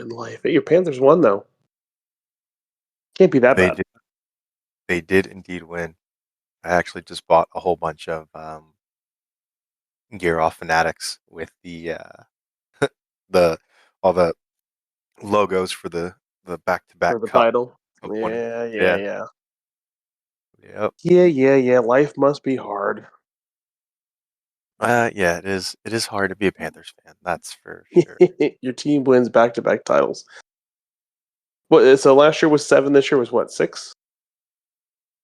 in life. Your Panthers won though. Can't be that They bad. did. They did indeed win. I actually just bought a whole bunch of gear off Fanatics with the all the logos for the back to back For the cup title. of one. Yeah, yeah, Yeah. yeah. Yep. Yeah, yeah, yeah. Life must be hard. Yeah. It is. It is hard to be a Panthers fan. That's for sure. Your team wins back-to-back titles. What? So last year was 7. This year was what? 6.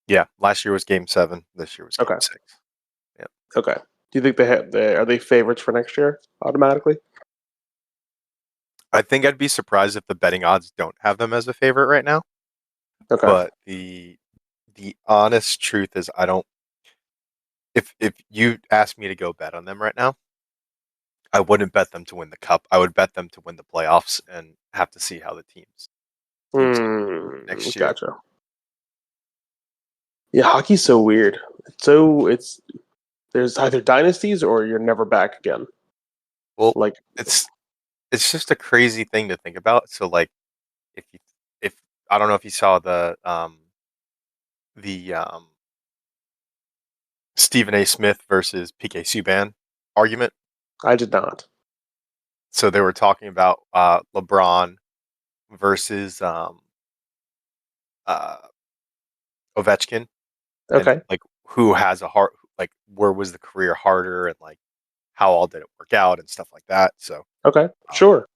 Yeah. Last year was Game 7. This year was Game Okay. 6. Yep. Okay. Do you think are they favorites for next year automatically? I think I'd be surprised if the betting odds don't have them as a favorite right now. Okay. But the honest truth is, I don't. If you asked me to go bet on them right now, I wouldn't bet them to win the cup. I would bet them to win the playoffs and have to see how the teams look next year. Gotcha. Yeah, hockey's so weird. It's there's either dynasties or you're never back again. Well, Like, it's it's just a crazy thing to think about. So like if you if I don't know if you saw the Stephen A. Smith versus PK Subban argument. I did not. So they were talking about LeBron versus uh, Ovechkin, and Okay. like who has a heart, like where was the career harder, and like how all did it work out and stuff like that. So Okay. um, Sure.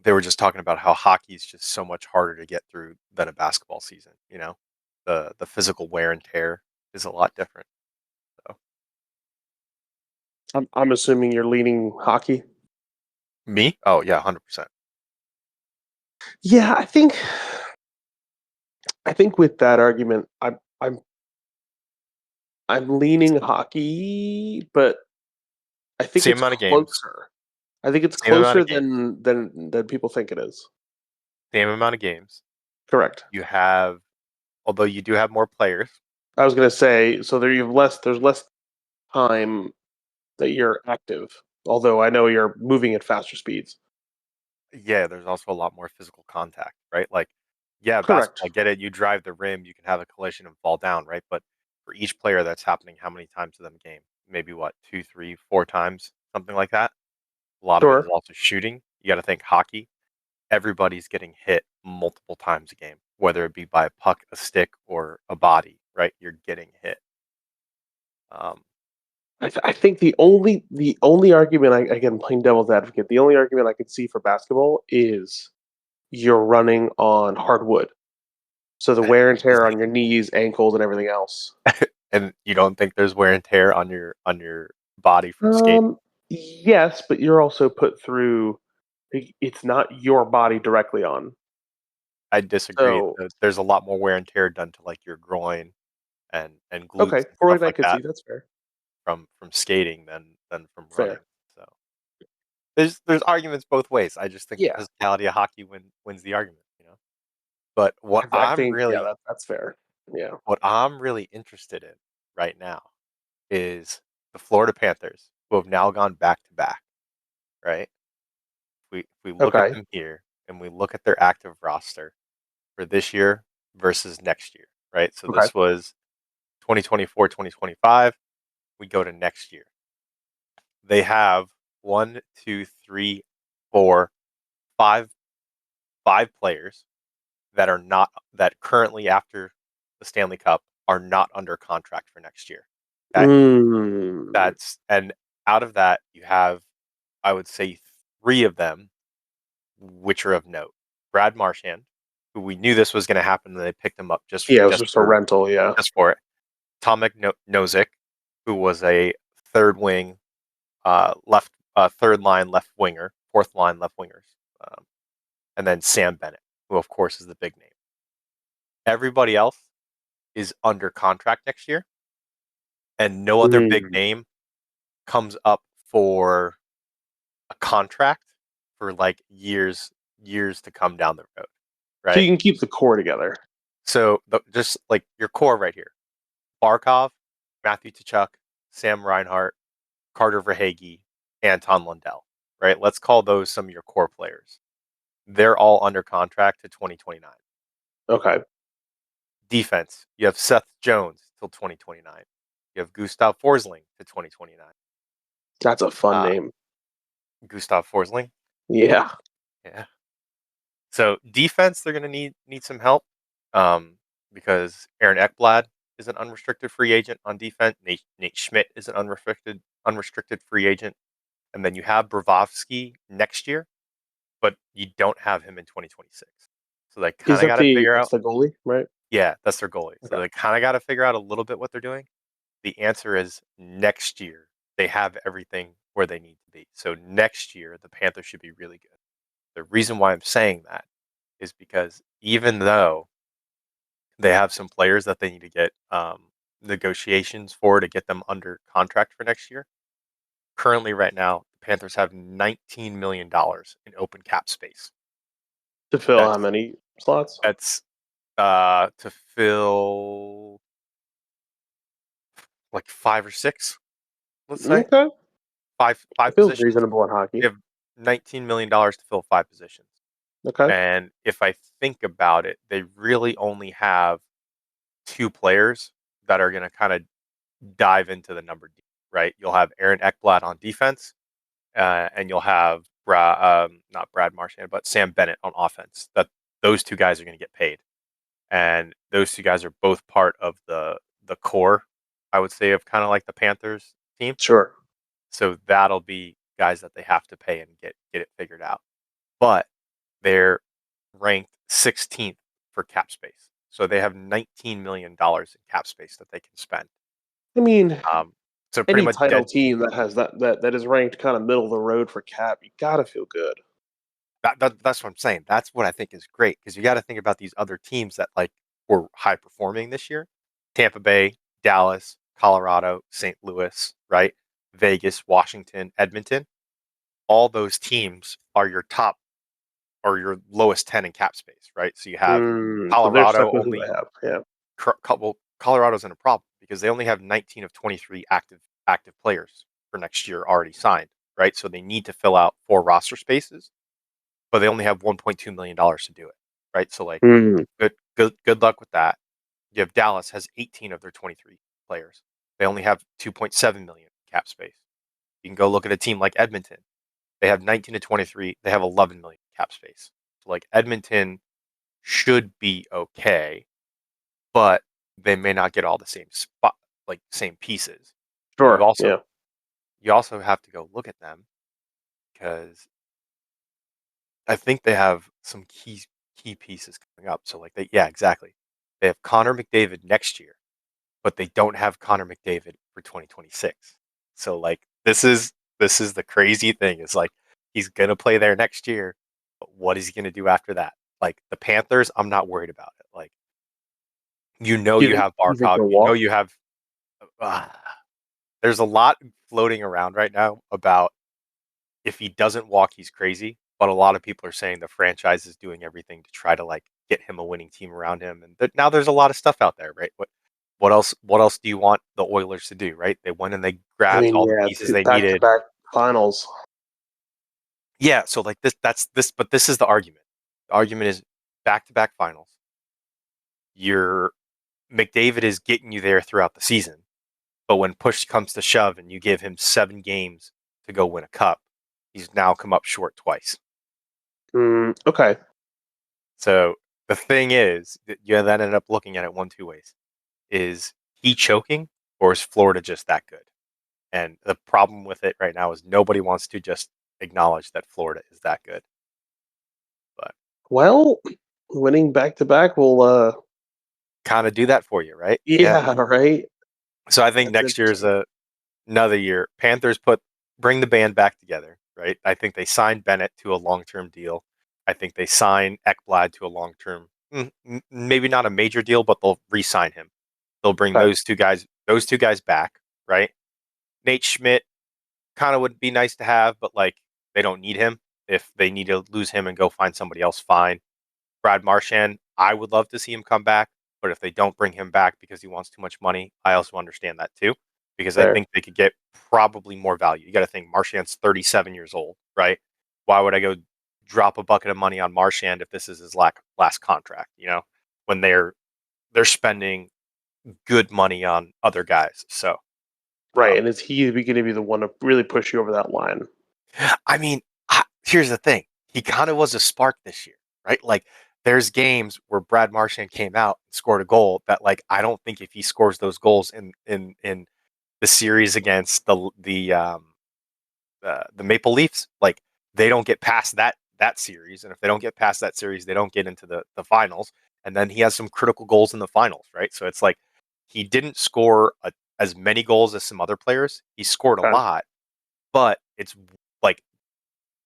they were just talking about how hockey is just so much harder to get through than a basketball season. You know, the physical wear and tear is a lot different. So I'm assuming you're leaning hockey. me, oh yeah, 100%. Yeah, I think with that argument, I'm leaning hockey, but I think Same it's amount of games, closer. I think it's same amount closer of games, than people think it is. same amount of games. Correct. You have, although you do have more players. I was gonna say, so there's less time that you're active. Although I know you're moving at faster speeds. Yeah, there's also a lot more physical contact, right? Like, yeah, Correct. basketball, I get it. You drive the rim, you can have a collision and fall down, right? But for each player, that's happening how many times in the game? Maybe what, two, three, four times, something like that. A lot of it is Sure. also shooting. You got to think hockey. Everybody's getting hit multiple times a game, whether it be by a puck, a stick, or a body, right? You're getting hit. Um, I think the only argument, again, playing devil's advocate, the only argument I could see for basketball is you're running on hardwood, so the wear and tear on your knees, ankles, and everything else. and you don't think there's wear and tear on your body from skating? Yes, but you're also put through. It's not your body directly on. I disagree. So There's a lot more wear and tear done to like your groin and okay, glutes and stuff Freud, I like could see that that's fair. from skating than from running. Fair. So there's arguments both ways. I just think the Yeah, physicality of hockey wins the argument, you know. But I think that's fair. Yeah. what I'm really interested in right now is the Florida Panthers, who have now gone back to back, right? If we look at Okay. them here and we look at their active roster for this year versus next year, right? So Okay. this was 2024, 2025. We go to next year. They have one, two, three, four, five, five players that are not that currently after the Stanley Cup are not under contract for next year. Okay, Mm, that's and out of that you have, I would say, three of them which are of note. Brad Marchand, who we knew this was going to happen, and they picked him up yeah, it was just a rental. Yeah. just for it. Tomek Nozick, who was a third wing, third line left winger, fourth line left wingers, um, and then Sam Bennett, who of course is the big name. Everybody else is under contract next year, and no other big Mm. name comes up for a contract for like years to come down the road, So right? you can keep the core together. So just like your core right here: Barkov, Matthew Tkachuk, Sam Reinhart, Carter Verhaeghe, Anton Lundell, right? Let's call those some of your core players. they're all under contract to 2029. Okay. Defense, you have Seth Jones till 2029. You have Gustav Forsling to 2029. That's a fun Uh, name. Gustav Forsling, Yeah. yeah. So defense, they're going to need some help because Aaron Ekblad is an unrestricted free agent on defense. Nate Schmidt is an unrestricted free agent, and then you have Bravovsky next year, but you don't have him in 2026. So they Is kind of that got to figure that's out. the goalie, right? Yeah, that's their goalie. So Okay. they kind of got to figure out a little bit what they're doing. The answer is next year they have everything where they need to be. So next year the Panthers should be really good. The reason why I'm saying that is because even though they have some players that they need to get negotiations for to get them under contract for next year, currently right now the Panthers have $19 million in open cap space. To fill how That's many slots? that's to fill like 5 or 6, let's say Okay. five It feels positions. reasonable in hockey. They have $19 million to fill 5 positions. Okay. And if I think about it, they really only have 2 players that are going to kind of dive into the number D, right? You'll have Aaron Ekblad on defense, and you'll have not Brad Marchand, but Sam Bennett on offense. That those 2 guys are going to get paid, and those 2 guys are both part of the core, I would say, of kind of like the Panthers team. Sure. So that'll be guys that they have to pay and get it figured out. But they're ranked 16th for cap space. So they have $19 million in cap space that they can spend. I mean, Um, so pretty any much title dead. team that has that is ranked kind of middle of the road for cap, you gotta feel good. That's what I'm saying. That's what I think is great because you got to think about these other teams that like were high performing this year: Tampa Bay, Dallas, Colorado, St. Louis, right? Vegas, Washington, Edmonton. All those teams are your top or your lowest 10 in cap space, right? So you have So they're stuck Colorado with who they only. have. Yeah. Well, Colorado's in a problem because they only have 19 of 23 active players for next year already signed, right? So they need to fill out 4 roster spaces, but they only have $1.2 million to do it, right? So like, Mm. good luck with that. You have Dallas has 18 of their 23 players. They only have 2.7 million cap space. You can go look at a team like Edmonton. They have 19 to 23. They have 11 million cap space. So like Edmonton should be okay, but they may not get all the same spot, like same pieces. You Sure. also Yeah. you also have to go look at them because I think they have some key pieces coming up. So like yeah, exactly. They have Connor McDavid next year, but they don't have Connor McDavid for 2026. So like this is the crazy thing is like he's gonna play there next year, but what is he gonna do after that? Like the Panthers, I'm not worried about it. Like you have You think Barkov, they'll walk? you have. Uh, there's a lot floating around right now about if he doesn't walk, he's crazy. But a lot of people are saying the franchise is doing everything to try to like get him a winning team around him, and now there's a lot of stuff out there, right? What else? What else do you want the Oilers to do, right? They went and they I grabbed mean, all the yeah, pieces they back to needed. back finals. Yeah, so like but this is the argument. The argument is back to back finals. Your McDavid is getting you there throughout the season, but when push comes to shove and you give him 7 games to go win a cup, he's now come up short twice. Okay. So the thing is, you then end up looking at it 1, 2 ways. Is he choking or is Florida just that good? And the problem with it right now is nobody wants to just acknowledge that Florida is that good. But Well, winning back to back will kind of do that for you, right? Yeah. yeah, right. So I think That's next year is interesting. another year. Panthers bring the band back together, right? I think they signed Bennett to a long-term deal. I think they sign Ekblad to a long-term, maybe not a major deal, but they'll re-sign him. They'll bring Okay. those two guys back, right? Nate Schmidt kind of would be nice to have, but like they don't need him. If they need to lose him and go find somebody else, fine. Brad Marchand, I would love to see him come back, but if they don't bring him back because he wants too much money, I also understand that too, because I Fair. think they could get probably more value. You got to think Marchand's 37 years old, right? Why would I go drop a bucket of money on Marchand if this is his last contract. When they're spending good money on other guys. So, Right, and is he going to be the one to really push you over that line? I mean, here's the thing: he kind of was a spark this year, right? Like, there's games where Brad Marchand came out and scored a goal that, like, I don't think if he scores those goals in the series against the Maple Leafs, like, they don't get past that series, and if they don't get past that series, they don't get into the finals. And then he has some critical goals in the finals, right? So it's like he didn't score as many goals as some other players. He scored a Okay. lot, but it's like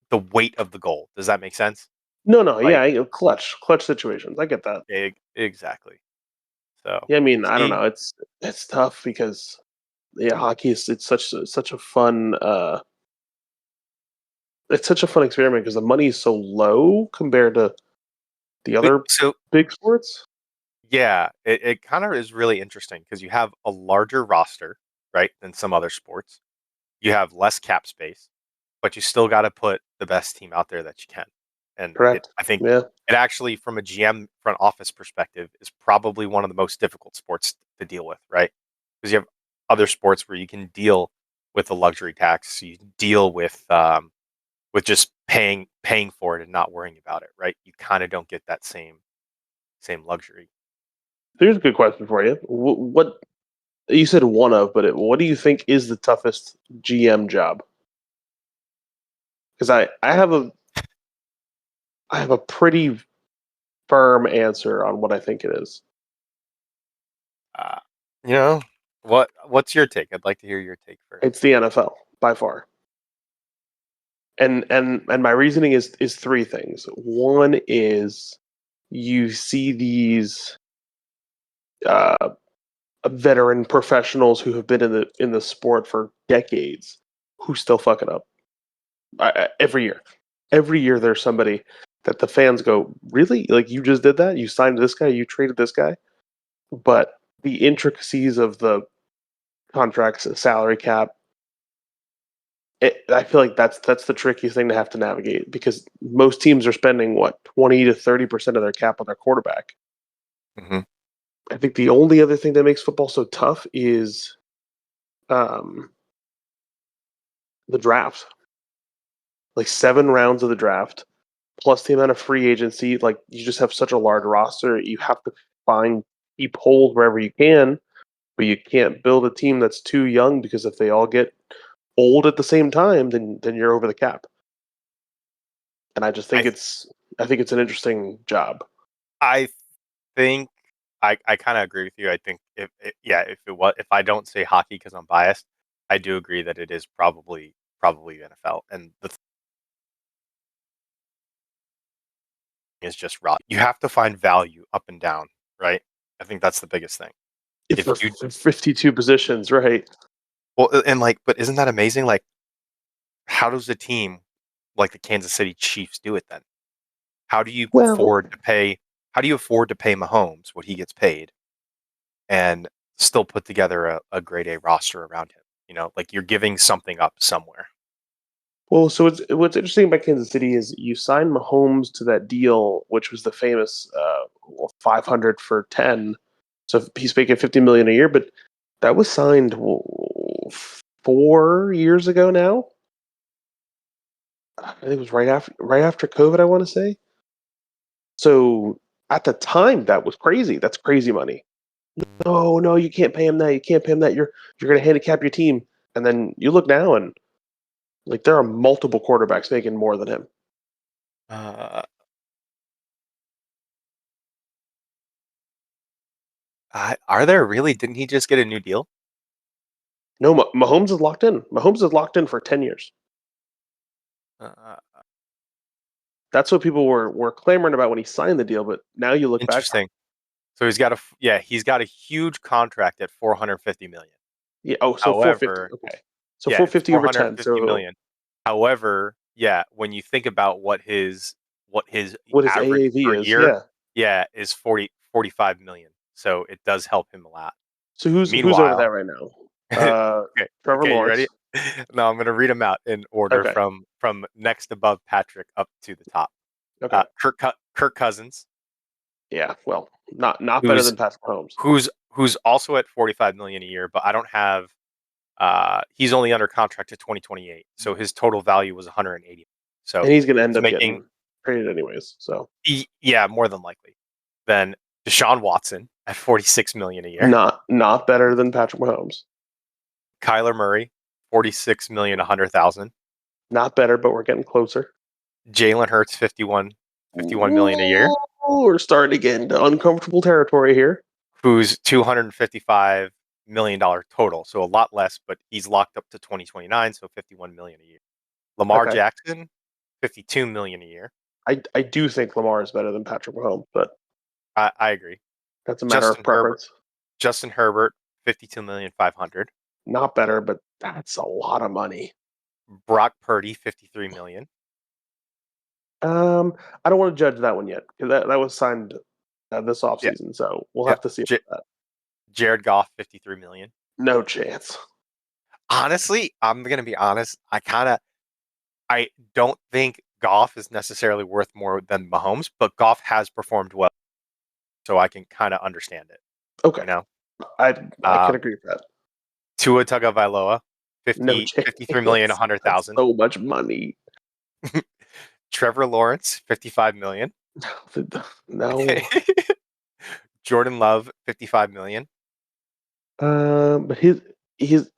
the weight of the goal. Does that make sense? No, Like, yeah, clutch situations. I get that. exactly. So Yeah, I mean, I don't he, know. It's tough because hockey is it's such a fun it's such a fun experiment because the money is so low compared to the other so big sports. yeah, it kind of is really interesting because you have a larger roster, right, than some other sports. You have less cap space, but you still got to put the best team out there that you can. And Correct. I think Yeah. it actually, from a GM front office perspective, is probably one of the most difficult sports to deal with, right? Because you have other sports where you can deal with the luxury tax, you deal with just paying for it and not worrying about it, right? You kind of don't get that same luxury. Here's a good question for you. What you said one of, but what do you think is the toughest GM job? Because I have a pretty firm answer on what I think it is. Uh, you know what's your take? I'd like to hear your take first. It's the NFL by far. And my reasoning is three things. One is you see these uh, veteran professionals who have been in the sport for decades who still fuck it up every year. Every year there's somebody that the fans go, really? Like, you just did that? You signed this guy? You traded this guy? But the intricacies of the contracts, the salary cap, I feel like that's the tricky thing to have to navigate because most teams are spending what 20 to 30% of their cap on their quarterback. Hmm. I think the only other thing that makes football so tough is um, the draft. Like 7 rounds of the draft, plus the amount of free agency. Like, you just have such a large roster. You have to find keep holes wherever you can, but you can't build a team that's too young because if they all get old at the same time, then you're over the cap. And I just think I I think it's an interesting job. I think I kind of agree with you. I think if I don't say hockey because I'm biased, I do agree that it is probably NFL. And the thing is just raw. You have to find value up and down, right? I think that's the biggest thing. If If for you 52 positions, right? and like, but isn't that amazing? Like, how does a team like the Kansas City Chiefs do it then? How do you Well, afford to pay? How do you afford to pay Mahomes what he gets paid, and still put together a grade A roster around him? Like, you're giving something up somewhere. so what's interesting about Kansas City is you signed Mahomes to that deal, which was the famous 500 for 10. So he's making 50 million a year, but that was signed 4 years ago now. I think it was right after COVID, I want to say. So at the time, that was crazy. That's crazy money. No, you can't pay him that. You can't pay him that. You're going to handicap your team. And then you look now, and like there are multiple quarterbacks making more than him. Uh, are there really? Didn't he just get a new deal? No, Mahomes is locked in. Mahomes is locked in for 10 years. Uh, That's what people were clamoring about when he signed the deal. But now you look back, Interesting. So he's got a huge contract at 450 million. yeah. Oh, so 450. However, Okay, so yeah, it's 450 over 10. 450 So million. However, yeah, when you think about what his what his average AAV per is, year, yeah. yeah, is 45 million. So it does help him a lot. So who's over that Meanwhile, right now? okay, Trevor okay, you ready? Lawrence. No, I'm going to read them out in order Okay. from next above Patrick up to the top. Okay. Kirk Cousins, Yeah. Well, not better who's than Patrick Mahomes. who's also at 45 million a year, but I don't have. He's only under contract to 2028, so his total value was 180. So And he's going to end he's up making, getting traded anyways. So yeah, more than likely. Then Deshaun Watson at 46 million a year. not better than Patrick Mahomes. Kyler Murray, 46 million, 100,000. Not better, but we're getting closer. Jalen Hurts, 51 million a year. Ooh, we're starting to get into uncomfortable territory here. Who's $255 million total, so a lot less, but he's locked up to 2029, so 51 million a year. Lamar Okay. Jackson, 52 million a year. I do think Lamar is better than Patrick Mahomes, but I agree. that's a matter of preference. Justin Herbert, 52,500,000. Not better, but that's a lot of money. Brock Purdy, 53 million. I don't want to judge that one yet because that was signed this Yeah, offseason, so we'll yeah. have to see about that. Jared Goff, 53 million. No chance. Honestly, I'm gonna be honest. I don't think Goff is necessarily worth more than Mahomes, but Goff has performed well, so I can kind of understand it. Okay, You know, I can agree with that. Tua Tagovailoa, No 53 million, chance. That's 100,000. so much money. Trevor Lawrence, 55 million. No. Jordan Love, 55 million. But his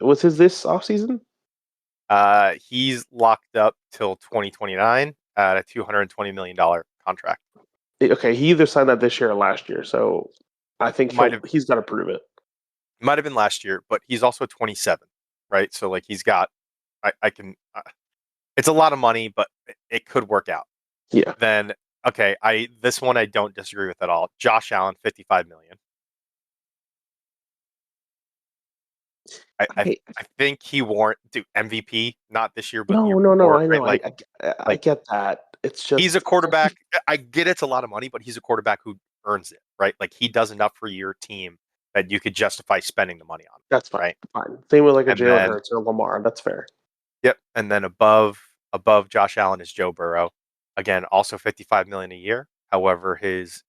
was his this offseason? He's locked up till 2029 at a $220 million contract. Okay, he either signed that this year or last year, so I think Might have he's got to prove it. been last year, but he's also 27, right? So like he's got, I can. It's a lot of money, but it could work out. Yeah. Then okay, this one I don't disagree with at all. Josh Allen, 55 million. I I, I think he warrant MVP, not this year, but the year no. before, I right? know. I Like get that. It's he's a just quarterback. I get it's a lot of money, but he's a quarterback who earns it, right? Like he does enough for your team that you could justify spending the money on, that's fine. right? Fine. Same with like a And Jalen then Hurts or Lamar. That's fair. yep, and then above Josh Allen is Joe Burrow. Again, also 55 million a year. However, his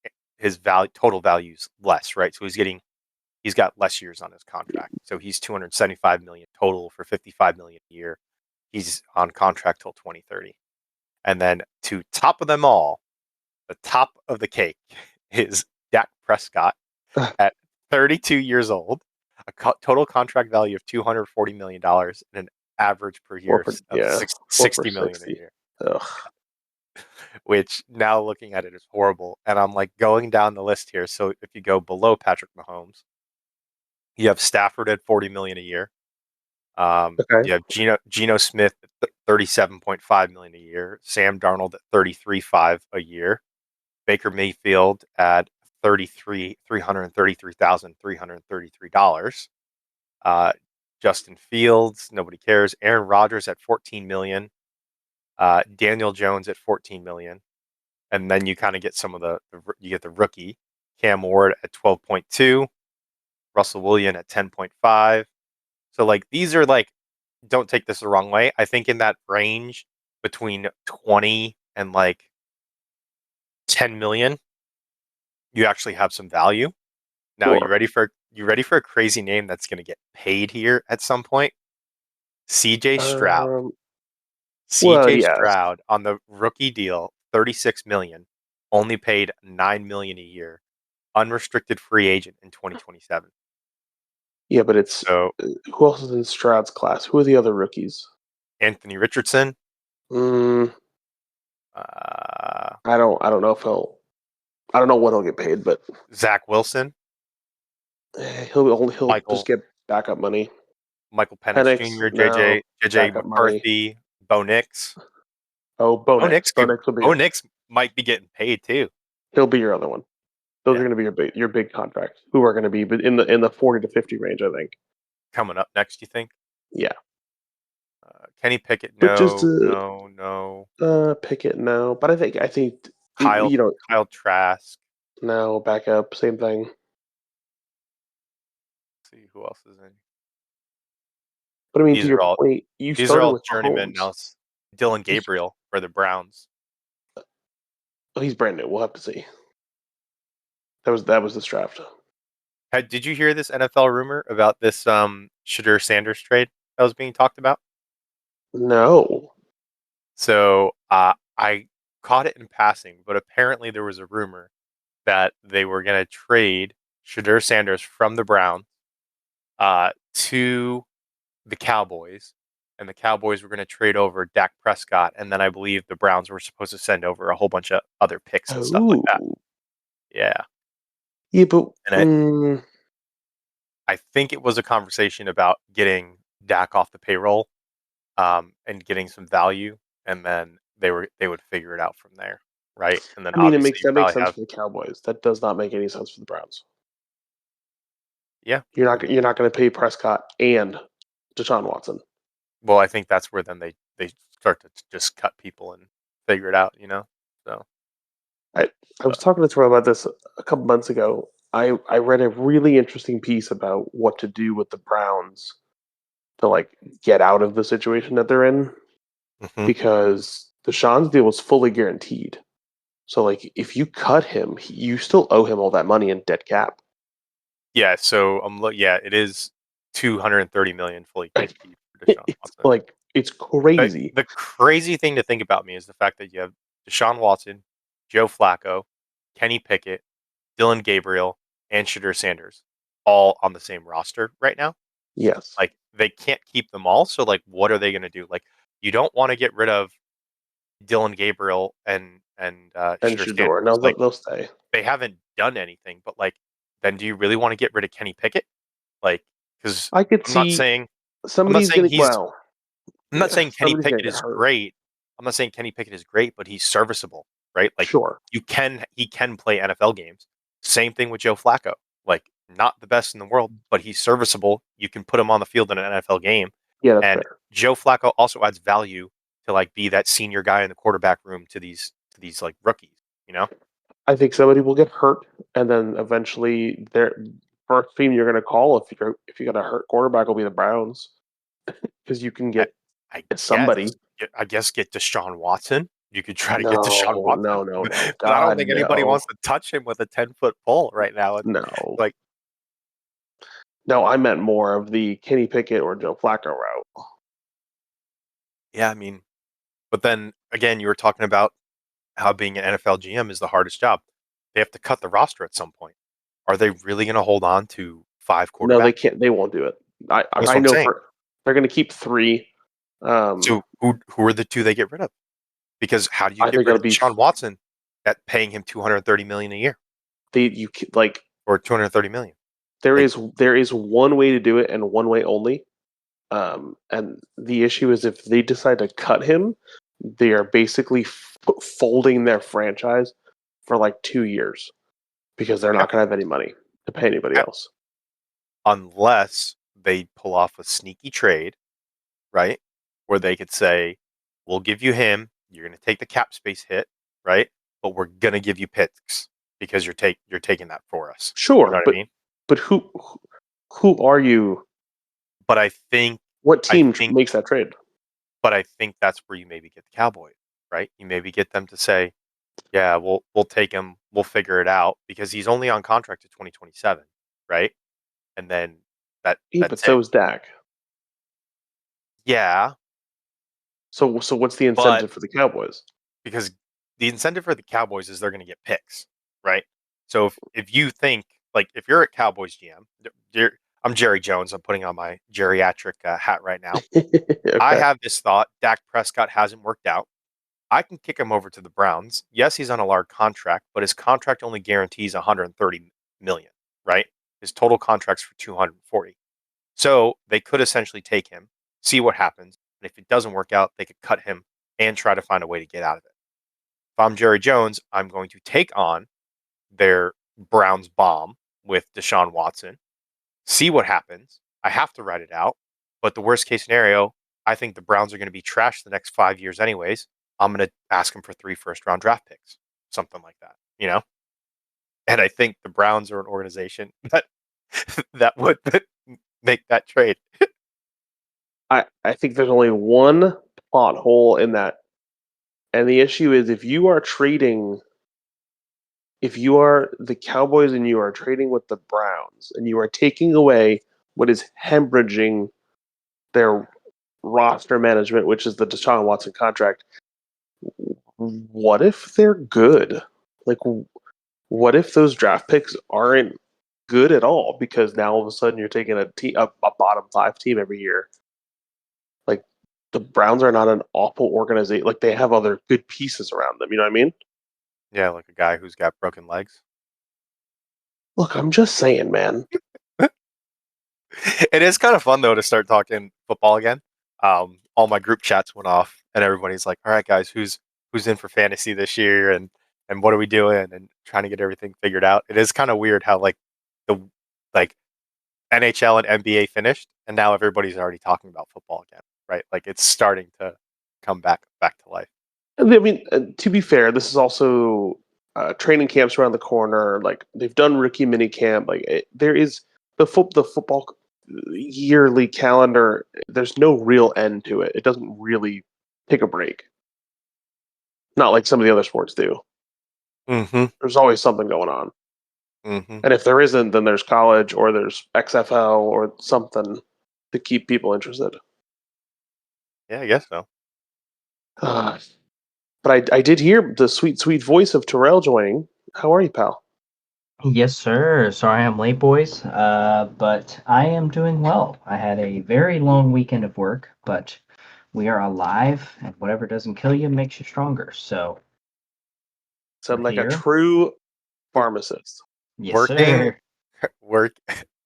total value is less, right? So he's got less years on his contract. So he's 275 million total for 55 million a year. He's on contract till 2030. And then to top of them all, the top of the cake is Dak Prescott at 32 years old, a total contract value of $240 million and an average per Four year for of yeah, 4 for 60 million a 60. year, Ugh. which now looking at it is horrible. And I'm like going down the list here. So if you go below Patrick Mahomes, you have Stafford at 40 million a year. Okay. You have Geno Smith at 37.5 million a year, Sam Darnold at 33.5 a year, Baker Mayfield at $333,333. Justin Fields, nobody cares. Aaron Rodgers at 14 million. Daniel Jones at 14 million. And then you kind of get some of you get the rookie, Cam Ward at 12.2, Russell Wilson at 10.5. So like these are like, don't take this the wrong way. I think in that range between 20 and like 10 million, you actually have some value. Now, Sure. you ready for a crazy name that's going to get paid here at some point? CJ Stroud. Um. Well, CJ yes. Stroud on the rookie deal, 36 million, only paid 9 million a year, unrestricted free agent in 2027. Yeah, but it's So, who else is in Stroud's class? Who are the other rookies? Anthony Richardson, Mm, uh, I don't know if he'll. I don't know what he'll get paid, but Zach Wilson, he'll just Michael get backup money. Michael Penix Penix, Jr., no JJ backup money. McCarthy, Bo Nix. Oh, Bo Nix could Bo will be Bo Nix might be getting paid too. he'll be your other one. Those are Yeah. going to be your big contracts. Who are going to be in the 40 to 50 range, I think. Coming up next, you think? Yeah, Kenny Pickett, but just no. Pickett, no. But I think Kyle you know, Kyle Trask. no backup, same thing. Let's see who else is in. But I mean, to These are your all point, you these are started all with journeyman Mahomes. now. Dylan Gabriel for the Browns. Oh, he's brand new. We'll have to see. That was this draft. Did you hear this NFL rumor about this Shadur Sanders trade that was being talked about? No. So I caught it in passing, but apparently there was a rumor that they were going to trade Shadur Sanders from the Browns to the Cowboys, and the Cowboys were going to trade over Dak Prescott, and then I believe the Browns were supposed to send over a whole bunch of other picks and stuff like that. Oh. Yeah, Yeah, but and I think it was a conversation about getting Dak off the payroll and getting some value, and then they would figure it out from there, right? And then I mean, obviously you that makes probably sense have for the Cowboys. That does not make any sense for the Browns. yeah. You're not going to pay Prescott and Deshaun Watson. Well, I think that's where then they start to just cut people and figure it out, So I was talking to Troy about this a couple months ago. I read a really interesting piece about what to do with the Browns to like get out of the situation that they're in mhm. because Deshaun's deal was fully guaranteed. So like if you cut him, you still owe him all that money in dead cap. Yeah, so yeah, it is 230 million fully Like, guaranteed for Deshaun Watson. it's But crazy. the crazy thing to think about me is the fact that you have Deshaun Watson, Joe Flacco, Kenny Pickett, Dylan Gabriel, and Shadur Sanders all on the same roster right now. Yes. Like they can't keep them all. So like, what are they going to do? Like, you don't want to get rid of Dylan Gabriel and And Shadur Shador. Sanders. No, Like they'll stay. they haven't done anything. But like, then do you really want to get rid of Kenny Pickett? Like, because I could I'm not see saying I'm not somebody's saying gonna he's well, I'm not yeah, saying Kenny somebody's gonna Pickett get is hurt. great. I'm not saying Kenny Pickett is great, but he's serviceable, right? Like Sure. he can play NFL games. Same thing with Joe Flacco. Like not the best in the world, but he's serviceable. You can put him on the field in an NFL game. Yeah, that's And fair. Joe Flacco also adds value to like be that senior guy in the quarterback room to these like rookies, you know? I think somebody will get hurt, and then eventually their first team you're gonna call if you got a hurt quarterback will be the Browns because you can I, get I somebody. guess I guess get Deshaun Watson. You could try to get Deshaun No, Watson, no, no, no. but I don't God, think anybody no, wants to touch him with a 10-foot pole right now. And no, like, no. I meant more of the Kenny Pickett or Joe Flacco route. yeah, I mean, but then again, you were talking about how being an NFL GM is the hardest job. They have to cut the roster at some point. Are they really going to hold on to 5 No, they quarterbacks? can't. They won't do it. That's I what I'm know saying. for they're gonna keep three. So who are the two they get rid of? Because how do you I get think rid it'll of be Deshaun Watson at paying him 230 million a year like or 230 million? there Like, is one way to do it and one way only. And the issue is if they decide to cut him, they are basically folding their franchise for like 2 years because they're yeah, not going to have any money to pay anybody yeah, else. unless they pull off a sneaky trade, right? Where they could say, "We'll give you him. You're going to take the cap space hit, right? But we're going to give you picks because you're taking that for us." You know Sure, what I mean? but who are you? But What I team think, makes that trade? but I think that's where you maybe get the Cowboys, right? You maybe get them to say, "Yeah, we'll take him. We'll figure it out," because he's only on contract to 2027, right? And then Yeah, but that's so it. is Dak. Yeah, So what's the but incentive for the Cowboys? because the incentive for the Cowboys is they're going to get picks, right? So if you think like if you're a Cowboys GM, I'm Jerry Jones. I'm putting on my geriatric hat right now. I Okay, have this thought: Dak Prescott hasn't worked out. I can kick him over to the Browns. Yes, he's on a large contract, but his contract only guarantees 130 million, right? His total contract's for 240. So they could essentially take him, see what happens, and if it doesn't work out, they could cut him and try to find a way to get out of it. If I'm Jerry Jones, I'm going to take on their Browns bomb with Deshaun Watson, see what happens. I have to write it out, but the worst case scenario, I think the Browns are going to be trashed the next 5 years anyways. I'm going to ask them for 3 first-round draft picks, something like that, you know. And I think the Browns are an organization that that would make that trade. I think there's only one plot hole in that, and the issue is if you are the Cowboys and you are trading with the Browns and you are taking away what is hemorrhaging their roster management, which is the Deshaun Watson contract, what if they're good? Like, what if those draft picks aren't good at all? Because now all of a sudden you're taking a bottom 5 team every year. Like, the Browns are not an awful organization. Like, they have other good pieces around them. You know what I mean? Yeah, like a guy who's got broken legs. Look, I'm just saying, man. It is kind of fun though to start talking football again. All my group chats went off, and everybody's like, "All right, guys, who's in for fantasy this year, and what are we doing?" And trying to get everything figured out. It is kind of weird how the like NHL and NBA finished, and now everybody's already talking about football again, right? Like it's starting to come back to life. I mean, to be fair, this is also training camps around the corner. Like, they've done rookie mini camp. Like, there is the football yearly calendar. There's no real end to it. It doesn't really take a break. Not like some of the other sports do. Mm-hmm. There's always something going on. Mm-hmm. And if there isn't, then there's college or there's XFL or something to keep people interested. Yeah, I guess so. But I did hear the sweet, sweet voice of Terrell joining. How are you, pal? Yes, sir. Sorry I'm late, boys. But I am doing well. I had a very long weekend of work, but we are alive, and whatever doesn't kill you makes you stronger. So Sound we're like a here. true pharmacist. Yes, Working sir. work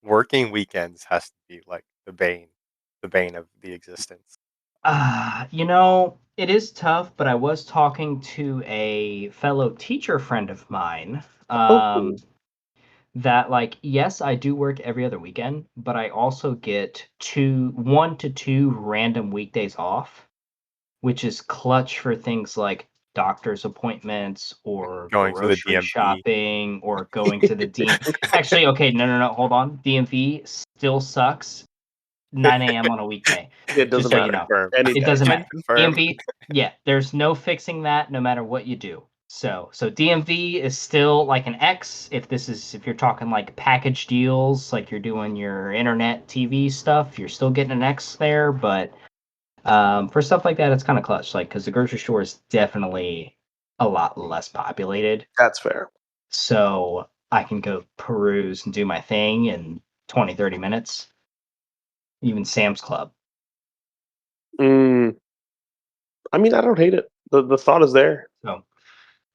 working weekends has to be like the bane of the existence. It is tough, but I was talking to a fellow teacher friend of mine. Oh, That like yes, I do work every other weekend, but I also get 1 to 2 random weekdays off, which is clutch for things like doctor's appointments or Going to the grocery DMV. shopping or going to the DM. Actually, okay, no, hold on. DMV still sucks. 9 a.m. on a weekday. it Just doesn't so you matter. know, Confirm. Any it day. doesn't Can matter. confirm. DMV, yeah, there's no fixing that, no matter what you do. So DMV is still like an X if you're talking like package deals, like you're doing your internet TV stuff, you're still getting an X there. But for stuff like that, it's kind of clutch, like because the grocery store is definitely a lot less populated, That's fair. so I can go peruse and do my thing in 20-30 minutes. Even Sam's Club. Mm, I mean, I don't hate it. The thought is there. So,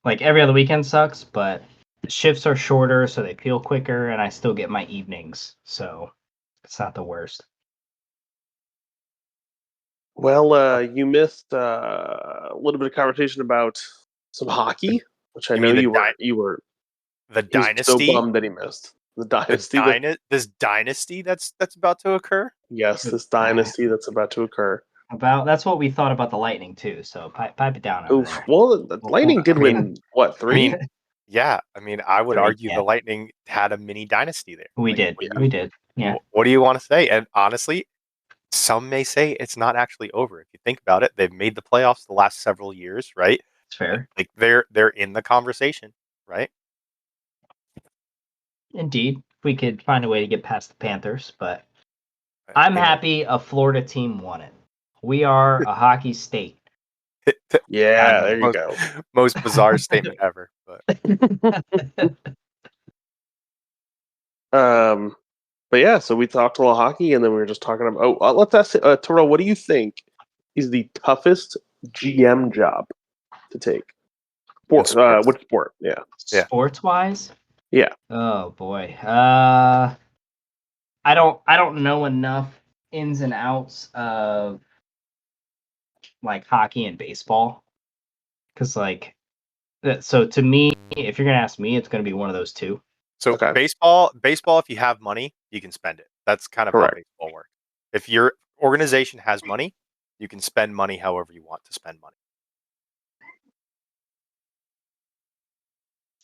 like every other weekend sucks, but the shifts are shorter, so they feel quicker, and I still get my evenings, so it's not the worst. Well, you missed a little bit of conversation about some hockey, which I You know mean you were. the He was so dynasty? bummed that he missed the dynasty. This dynasty that's about to occur? Yes, Uh, this dynasty that's about to occur. About that's what we thought about the Lightning too. So pipe it down over Oof. there. Well, the Lightning did I mean win what I mean, 3? yeah, I mean, I would 3, argue the yeah, Lightning had a mini dynasty there. we Like, did, what do we you did, yeah, what do you want to say? And honestly, some may say it's not actually over. If you think about it, they've made the playoffs the last several years, right? it's fair. Like they're in the conversation, right? Indeed, we could find a way to get past the Panthers, but I'm Amen. happy a Florida team won it. We are a hockey state. Yeah, there you most, go. most bizarre statement ever, but Um, but yeah, so we talked a little hockey, and then we were just talking about. Let's ask Terrell. What do you think is the toughest GM job to take? in Sport. sports, Which sport? Yeah. yeah. Sports wise, Yeah. oh boy. I don't know enough ins and outs of like hockey and baseball because so to me, if you're gonna ask me, it's gonna be one of those two. So Okay. baseball, if you have money, you can spend it. That's kind of how Correct. baseball works. If your organization has money, you can spend money however you want to spend money.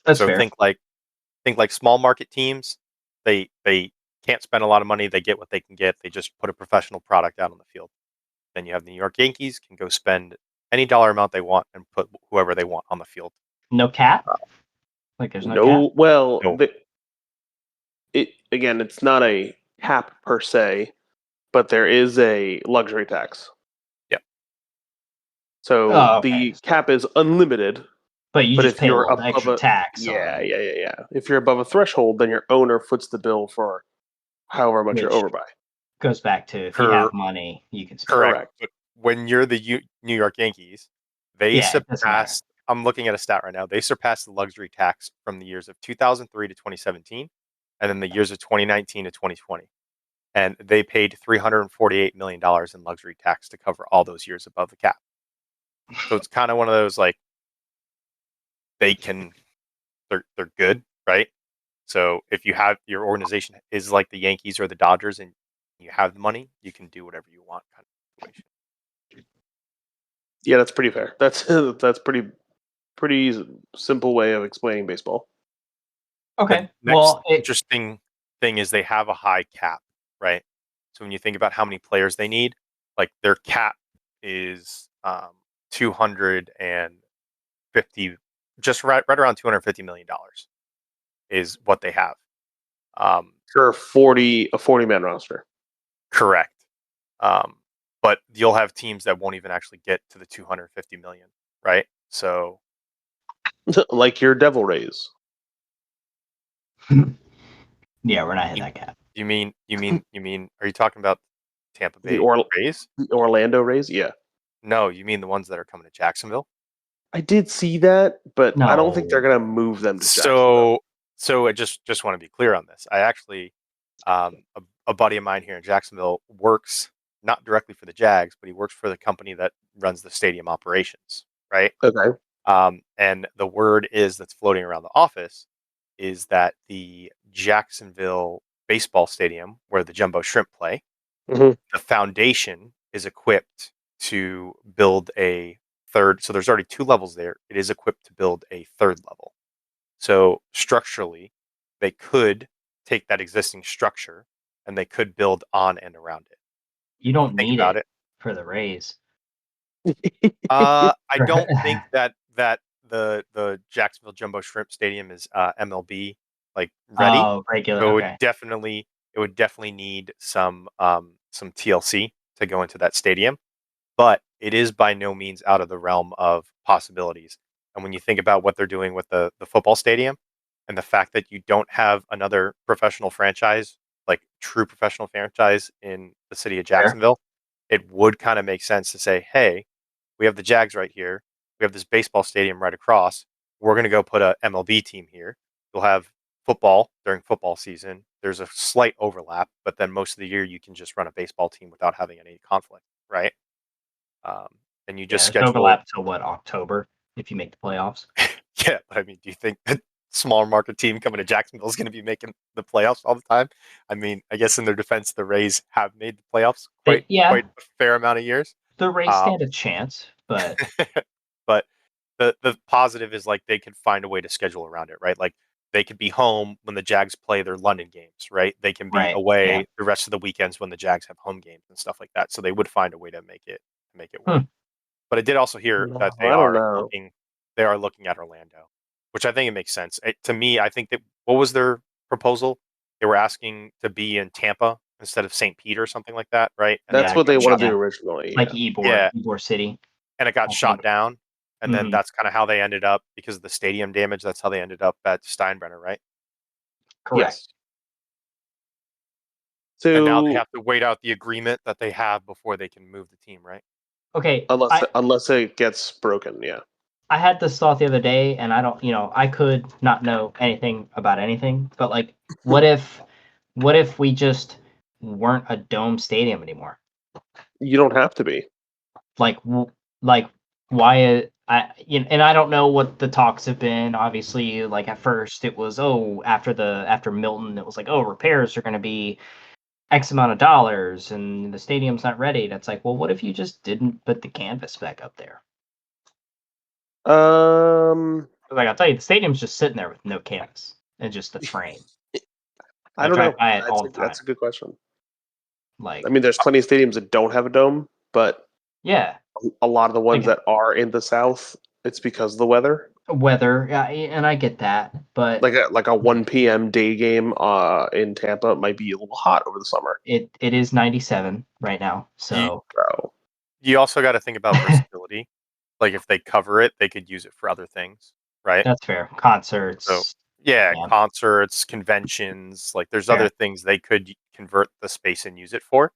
That's So fair. think like small market teams, they can't spend a lot of money. They get what they can get. They just put a professional product out on the field. Then you have the New York Yankees can go spend any dollar amount they want and put whoever they want on the field. No cap? Like there's no cap? No, well, No. it's not a cap per se, but there is a luxury tax. Yep. So Oh, okay. the cap is unlimited. But you But just if pay a you're little above extra tax. yeah. If you're above a threshold, then your owner foots the bill for however much you're Which- over by. Goes back to if you have money, you can spend. Correct. But when you're the New York Yankees, they Yeah, it doesn't matter. surpassed. I'm looking at a stat right now. They surpassed the luxury tax from the years of 2003 to 2017, and then the years of 2019 to 2020, and they paid $348 million in luxury tax to cover all those years above the cap. So it's kind of one of those like they're good, right? So if you have your organization is like the Yankees or the Dodgers and you have the money, you can do whatever you want kind of situation. Yeah, that's pretty fair. That's pretty simple way of explaining baseball. Okay. The next Well, interesting thing is they have a high cap, right? So when you think about how many players they need, like their cap is 250, just right around $250 million is what they have. For a 40-man roster. Correct. But you'll have teams that won't even actually get to the 250 million, right? So like your Devil Rays. yeah, we're not hitting that cap. You mean are you talking about Tampa Bay Rays? The Orlando Rays? Yeah. No, you mean the ones that are coming to Jacksonville? I did see that, but I don't think No. they're going to move them to Jacksonville. So I just want to be clear on this. I actually a buddy of mine here in Jacksonville works not directly for the Jags, but he works for the company that runs the stadium operations, right? Okay. And the word that's floating around the office is that the Jacksonville baseball stadium where the Jumbo Shrimp play, the foundation is equipped to build a third. So there's already 2 levels there. It is equipped to build a 3rd level. So structurally, they could take that existing structure and they could build on and around it. You don't Think need about it for the Rays. I don't think that the Jacksonville Jumbo Shrimp Stadium is MLB like ready. Oh, regular. So Okay. it would definitely need some TLC to go into that stadium, but it is by no means out of the realm of possibilities. And when you think about what they're doing with the football stadium and the fact that you don't have another professional franchise, like true professional franchise in the city of Jacksonville, it would kind of make sense to say, hey, we have the Jags right here. We have this baseball stadium right across. We're going to go put a MLB team here. You'll have football during football season. There's a slight overlap, but then most of the year you can just run a baseball team without having any conflict, right? And you just schedule overlap till what, October if you make the playoffs? Yeah, but I mean, do you think that smaller market team coming to Jacksonville is going to be making the playoffs all the time? I mean, I guess in their defense, the Rays have made the playoffs quite a fair amount of years. The Rays stand a chance, but but the positive is like they could find a way to schedule around it, right? Like they could be home when the Jags play their London games, right? They can be away the rest of the weekends when the Jags have home games and stuff like that. So they would find a way to make it work. But I did also hear that they are looking at Orlando, which I think it makes sense. To me, I think that what was their proposal? They were asking to be in Tampa instead of St. Pete or something like that, right? And that's what they want to do originally. Like Ybor City. And it got shot down. And then that's kind of how they ended up, because of the stadium damage, that's how they ended up at Steinbrenner, right? Correct. Yes. So, and now they have to wait out the agreement that they have before they can move the team, right? Okay. Unless it gets broken, yeah. I had this thought the other day, and I could not know anything about anything, but like, what if we just weren't a dome stadium anymore? You don't have to be. Like why? And I don't know what the talks have been. Obviously, like at first it was after Milton, it was like repairs are going to be X amount of dollars, and the stadium's not ready. That's like, well, what if you just didn't put the canvas back up there? Like I'll tell you, the stadium's just sitting there with no canvas and just the frame. I don't know. That's a good question. Like, I mean, there's plenty of stadiums that don't have a dome, but Yeah. A lot of the ones Like- that are in the South, it's because of the weather. Weather, and I get that, but Like a 1 p.m. day game in Tampa might be a little hot over the summer. it is 97 right now. So Bro. You also got to think about versatility. Like if they cover it, they could use it for other things, right? that's fair. Concerts. So yeah, Yeah. concerts, conventions. Like there's Fair. other things they could convert the space and use it for.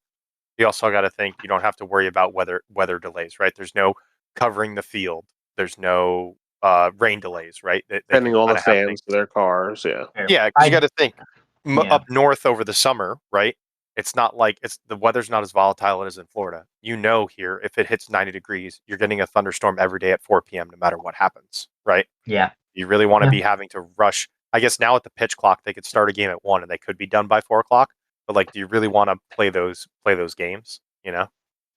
You also got to think you don't have to worry about weather delays, right? There's no covering the field. There's no rain delays, right? They Sending can all the kind of have fans things. to their cars, yeah. Fair. Yeah, because you got to think Yeah. up north over the summer, right? It's not like the weather's not as volatile as in Florida. You know, here if it hits 90 degrees, you're getting a thunderstorm every day at 4 p.m. no matter what happens, right? Yeah. You really want to Yeah. be having to rush. I guess now at the pitch clock, they could start a game at 1 and they could be done by 4 o'clock. But like, do you really want to play those games? You know?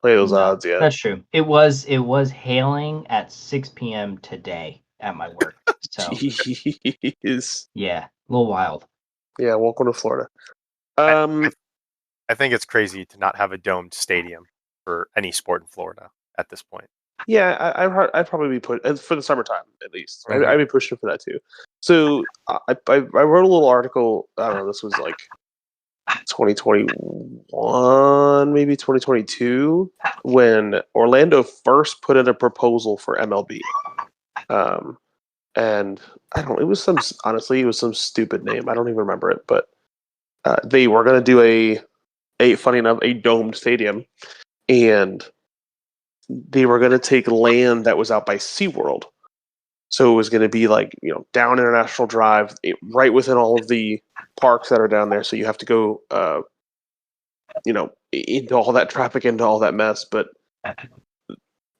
Play those No, odds, yeah. That's true. It was hailing at 6 p.m. today at my work. So Jeez. yeah, a little wild. Yeah, welcome to Florida. I think it's crazy to not have a domed stadium for any sport in Florida at this point. Yeah, I'd probably be put for the summertime at least. Mhm. I'd be pushing for that too. So I wrote a little article. I don't know. This was like 2021, maybe 2022, when Orlando first put in a proposal for MLB. And I don't. It was some stupid name. I don't even remember it, but they were going to do funny enough, a domed stadium, and they were going to take land that was out by SeaWorld. So it was going to be like, down International Drive, right within all of the parks that are down there. So you have to go, into all that traffic, into all that mess. But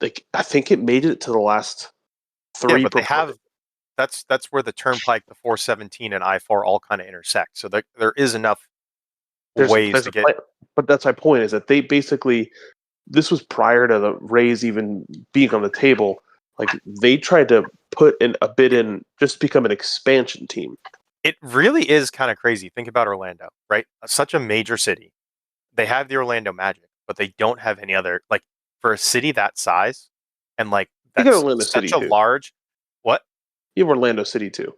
like, I think it made it to the last three. Yeah, but they have. That's where the turnpike, the 417, and I-4 all kind of intersect. So there is enough ways to get. But that's my point. Is that they basically, this was prior to the Rays even being on the table. Like, they tried to put in a bid in just to become an expansion team. It really is kind of crazy. Think about Orlando, right? Such a major city. They have the Orlando Magic, but they don't have any other, like, for a city that size, and like You got that's Orlando such City a too. large. What? You have Orlando City too.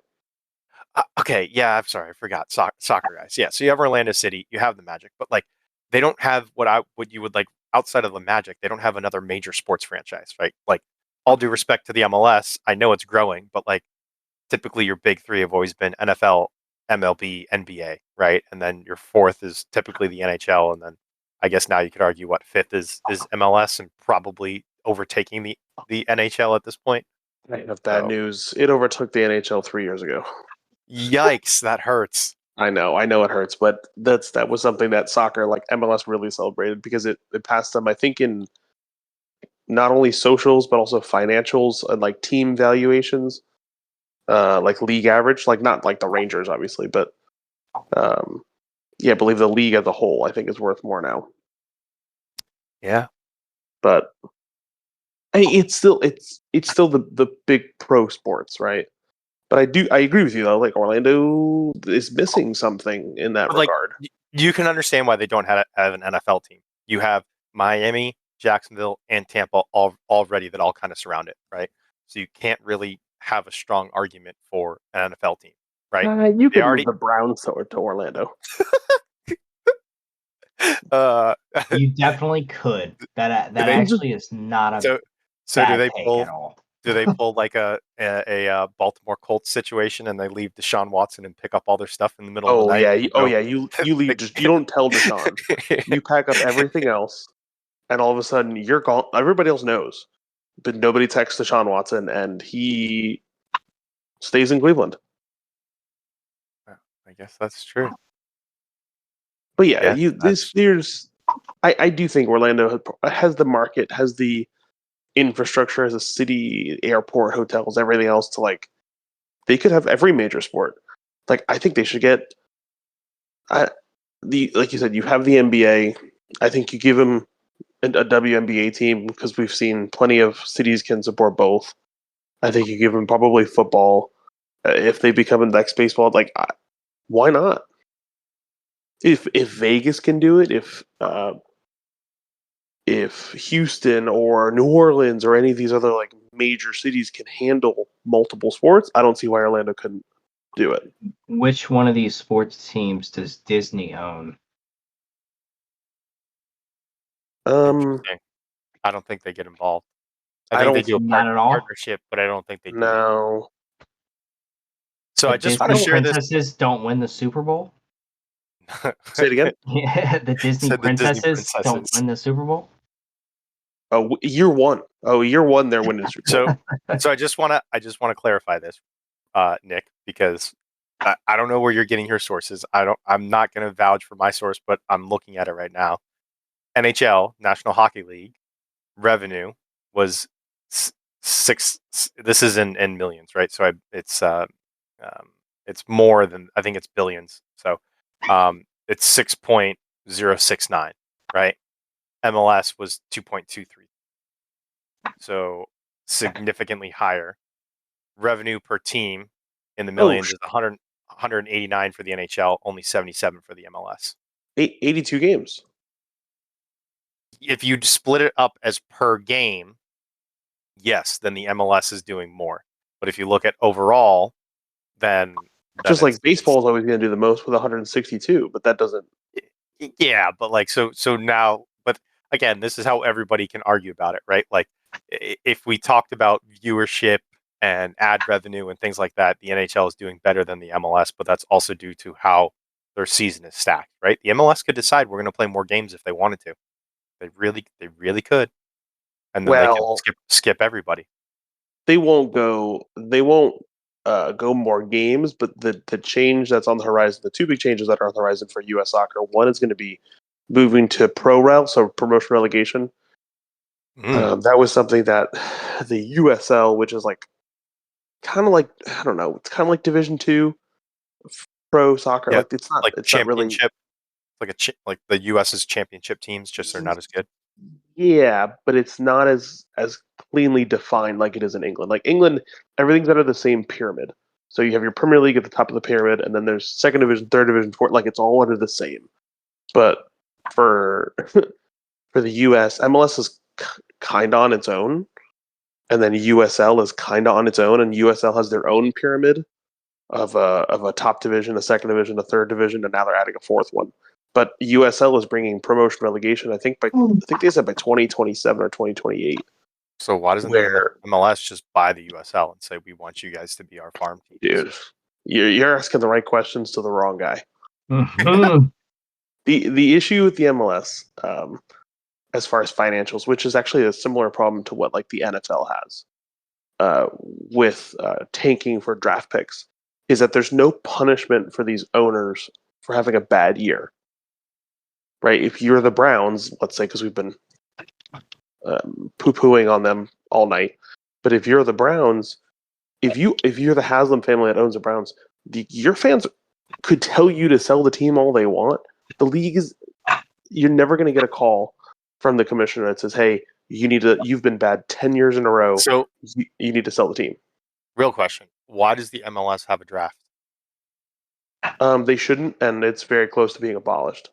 Okay, yeah, I'm sorry, I forgot soccer guys. Yeah, so you have Orlando City, you have the Magic, but like they don't have what you would like outside of the Magic. They don't have another major sports franchise, right? Like, all due respect to the MLS, I know it's growing, but like typically your big three have always been NFL, MLB, NBA, right? And then your fourth is typically the NHL, and then I guess now you could argue what fifth is MLS, and probably overtaking the NHL at this point. I have bad news. It overtook the NHL 3 years ago. Yikes, that hurts. I know it hurts, but that was something that soccer, like MLS, really celebrated because it passed them, I think, in not only socials but also financials and like team valuations, like league average, like not like the Rangers obviously, but I believe the league as a whole I think is worth more now. Yeah, but it's still the big pro sports, right? But I agree with you though. Like, Orlando is missing something in that regard. Like, you can understand why they don't have an NFL team. You have Miami, Jacksonville, and Tampa already that all kind of surround it, right? So you can't really have a strong argument for an NFL team, right? You could move the Browns to Orlando. You definitely could. That actually is not a so bad take at all. Do they pull like a Baltimore Colts situation and they leave Deshaun Watson and pick up all their stuff in the middle of the night? You leave. You don't tell Deshaun. You pack up everything else, and all of a sudden you're gone. Everybody else knows, but nobody texts Deshaun Watson, and he stays in Cleveland. I guess that's true. But I do think Orlando has the market, has the infrastructure, has a city, airport, hotels, everything else to, like, they could have every major sport. Like, I think they should get like you said, you have the NBA. I think you give them a WNBA team because we've seen plenty of cities can support both. I think you give them probably football if they become the next baseball. Like, why not? If Vegas can do it, if if Houston or New Orleans or any of these other like major cities can handle multiple sports, I don't see why Orlando couldn't do it. Which one of these sports teams does Disney own? Interesting. I don't think they get involved. I I think they don't- do a Not at all? partnership, but I don't think they do. No. So The I just want to Disney share this. princesses don't win the Super Bowl? Say it again. Yeah, the Disney Said the Disney princesses don't princesses. win the Super Bowl? Oh, year one. Oh, year one, they're winning the Super Bowl. So I just want to clarify this, Nick, because I don't know where you're getting your sources. I'm not going to vouch for my source, but I'm looking at it right now. NHL, National Hockey League, revenue was six. This is in millions, right? So it's more than, I think it's billions. So it's 6.069, right? MLS was 2.23. So significantly higher. Revenue per team in the millions is 189 for the NHL, only 77 for the MLS. 82 games. If you split it up as per game, yes, then the MLS is doing more. But if you look at overall, then Just like baseball is always going to do the most with 162, but that doesn't. Yeah, but like so now, but again, this is how everybody can argue about it, right? Like if we talked about viewership and ad revenue and things like that, the NHL is doing better than the MLS, but that's also due to how their season is stacked, right? The MLS could decide we're going to play more games if they wanted to. They really could, and then they can skip everybody. They won't go. They won't go more games, but the change that's on the horizon, the two big changes that are on the horizon for U.S. soccer, one is going to be moving to pro rel, so promotion relegation. That was something that the USL, which is like kind of like, I don't know, it's kind of like Division II pro soccer. Yeah, like it's not like it's not really. championship, like the US's championship teams, just they're not as good. Yeah, but it's not as cleanly defined like it is in England. Like England, everything's under the same pyramid. So you have your Premier League at the top of the pyramid, and then there's second division, third division, fourth. Like it's all under the same. But for for the US, MLS is kind of on its own, and then USL is kind of on its own, and USL has their own pyramid of a top division, a second division, a third division, and now they're adding a fourth one. But USL is bringing promotion relegation. I think they said by 2027 or 2028. So why doesn't the MLS just buy the USL and say we want you guys to be our farm teams? Dude, you're asking the right questions to the wrong guy. Mhm. The issue with the MLS, as far as financials, which is actually a similar problem to what like the NFL has, with tanking for draft picks, is that there's no punishment for these owners for having a bad year. Right? If you're the Browns, let's say, because we've been poo-pooing on them all night, but if you're the Browns, if you're the Haslam family that owns the Browns, your fans could tell you to sell the team all they want. The league is, you're never going to get a call from the commissioner that says, "Hey, you've been bad 10 years in a row. So you need to sell the team." Real question: why does the MLS have a draft? They shouldn't, and it's very close to being abolished.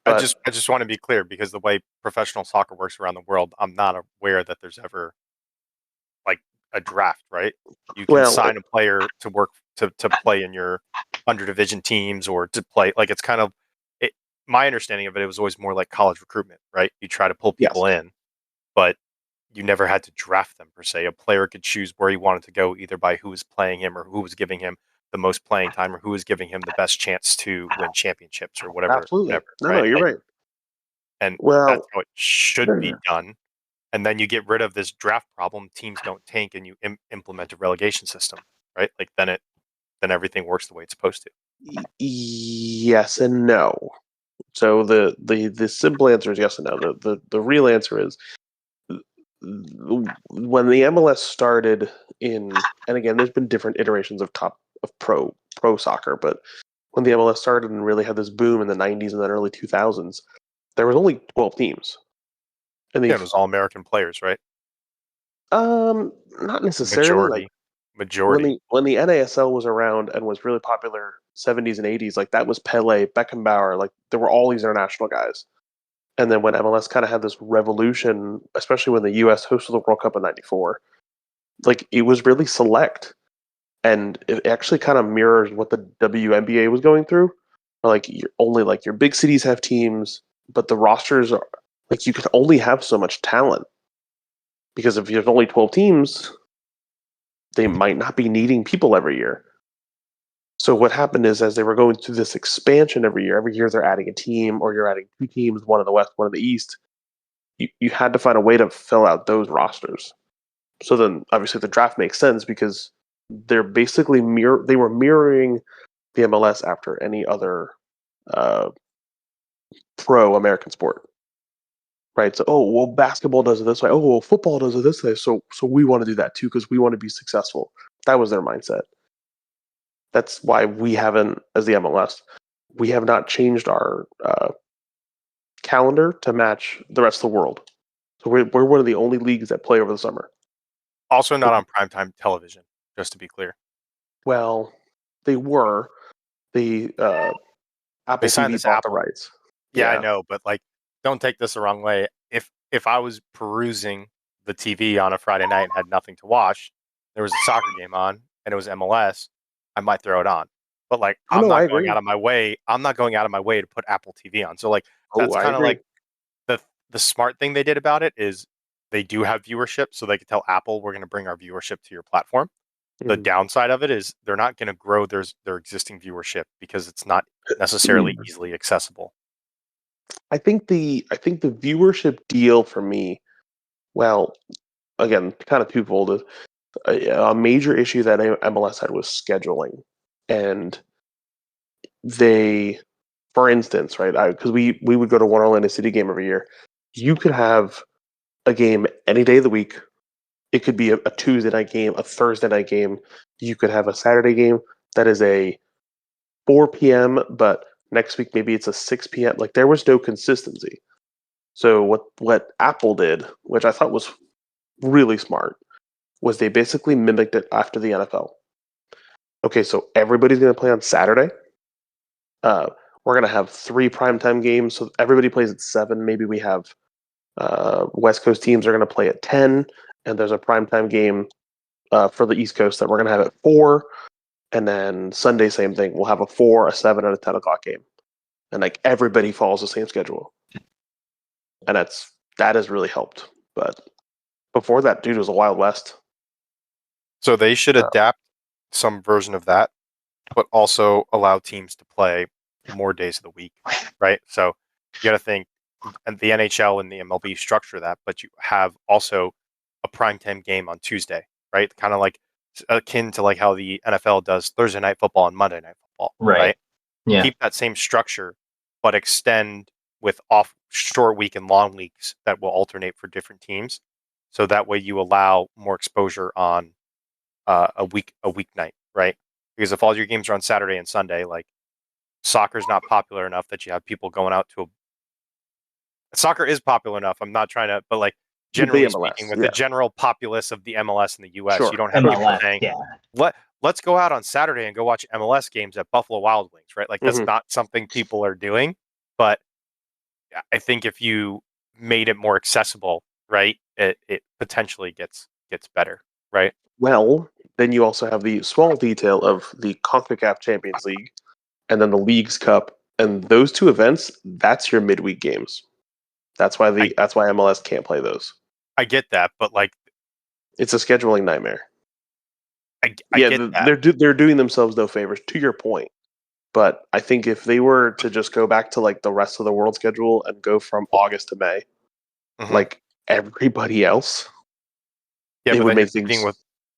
But I just want to be clear, because the way professional soccer works around the world, I'm not aware that there's ever like a draft, right? You can sign a player to work to play in your under division teams, or to play, like, it's kind of my understanding of it was always more like college recruitment, right? You try to pull people in, but you never had to draft them per se. A player could choose where he wanted to go, either by who was playing him or who was giving him the most playing time, or who was giving him the best chance to win championships, or whatever. Absolutely. Whatever, No, you're right. And that's how it should be done. And then you get rid of this draft problem. Teams don't tank, and you implement a relegation system, right? Like then everything works the way it's supposed to. Yes and no. So the simple answer is yes and no. The real answer is, when the MLS started and again, there's been different iterations of pro soccer, but when the MLS started and really had this boom in the 90s and then early 2000s, there was only 12 teams. And it was all American players, right? Not necessarily. Majority. When the NASL was around and was really popular 70s and 80s, like that was Pele, Beckenbauer, like there were all these international guys. And then when MLS kind of had this revolution, especially when the U.S. hosted the World Cup in '94, like it was really select, and it actually kind of mirrors what the WNBA was going through. Like only like your big cities have teams, but the rosters are like you can only have so much talent because if there's only 12 teams, they might not be needing people every year. So what happened is as they were going through this expansion every year they're adding a team or you're adding two teams, one in the West, one in the East. You had to find a way to fill out those rosters. So then obviously the draft makes sense because they're basically they were mirroring the MLS after any other uh, pro American sport. Right. So well basketball does it this way. Oh well football does it this way. So we want to do that too because we want to be successful. That was their mindset. That's why we haven't, as the MLS, we have not changed our calendar to match the rest of the world. So we're one of the only leagues that play over the summer. Also not on primetime television, just to be clear. Well, they were. The Apple signed TV this bought the Apple. rights. Yeah, I know, but like, don't take this the wrong way. If I was perusing the TV on a Friday night and had nothing to watch, there was a soccer game on and it was MLS, I might throw it on. But like, Oh, I'm no, I not agree. going out of my way. I'm not going out of my way to put Apple TV on. So like, that's I kind of agree. like the smart thing they did about it is they do have viewership, so they could tell Apple, we're going to bring our viewership to your platform. The downside of it is they're not going to grow their existing viewership because it's not necessarily easily accessible. I think the viewership deal for me, well, again, kind of twofold. A major issue that MLS had was scheduling, and they, for instance, right, because we would go to one Orlando City game every year. You could have a game any day of the week. It could be a Tuesday night game, a Thursday night game. You could have a Saturday game that is a 4 p.m., but next week maybe it's a 6 p.m. Like there was no consistency. So what Apple did, which I thought was really smart, was they basically mimicked it after the NFL. Okay, so everybody's going to play on Saturday. We're going to have 3 primetime games, so everybody plays at 7. Maybe we have West Coast teams are going to play at 10, and there's a primetime game for the East Coast that we're going to have at 4. And then Sunday, same thing. We'll have a 4, a 7, and a 10 o'clock game. And like everybody follows the same schedule. And that has really helped. But before that, dude, it was a Wild West. So they should adapt some version of that, but also allow teams to play more days of the week, right? So you got to think, and the NHL and the MLB structure that, but you have also a primetime game on Tuesday, right? Kind of like akin to like how the NFL does Thursday night football and Monday night football, right? Yeah. Keep that same structure, but extend with off short week and long weeks that will alternate for different teams. So that way you allow more exposure on a weeknight, right? Because if all your games are on Saturday and Sunday, like soccer's not popular enough that you have people going out to soccer is popular enough. I'm not trying to, but like generally speaking, with the general populace of the MLS in the US, you don't have people saying, let's go out on Saturday and go watch MLS games at Buffalo Wild Wings, right? Like that's not something people are doing. But I think if you made it more accessible, right, it potentially gets better, right? Well, then you also have the small detail of the CONCACAF Champions League and then the Leagues Cup. And those two events, that's your midweek games. That's why MLS can't play those. I get that, but like it's a scheduling nightmare. I get that. They're doing themselves no favors, to your point. But I think if they were to just go back to like the rest of the world schedule and go from August to May, like everybody else, it would make things.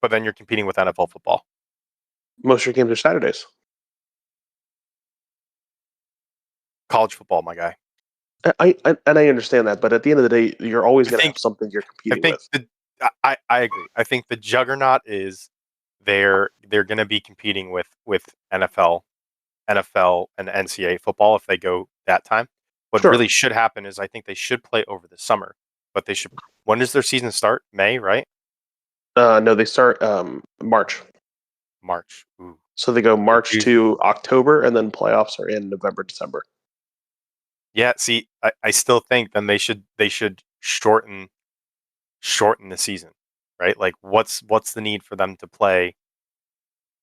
But then you're competing with NFL football. Most of your games are Saturdays. College football, my guy. I understand that, but at the end of the day, you're always going to have something you're competing with. I agree. I think the juggernaut is they're going to be competing with NFL and NCAA football if they go that time. What really should happen is I think they should play over the summer, but they should. When does their season start? May, right? No, they start March. March. Ooh. So they go March to October, and then playoffs are in November, December. Yeah, see, I still think then they should shorten the season, right? Like, what's the need for them to play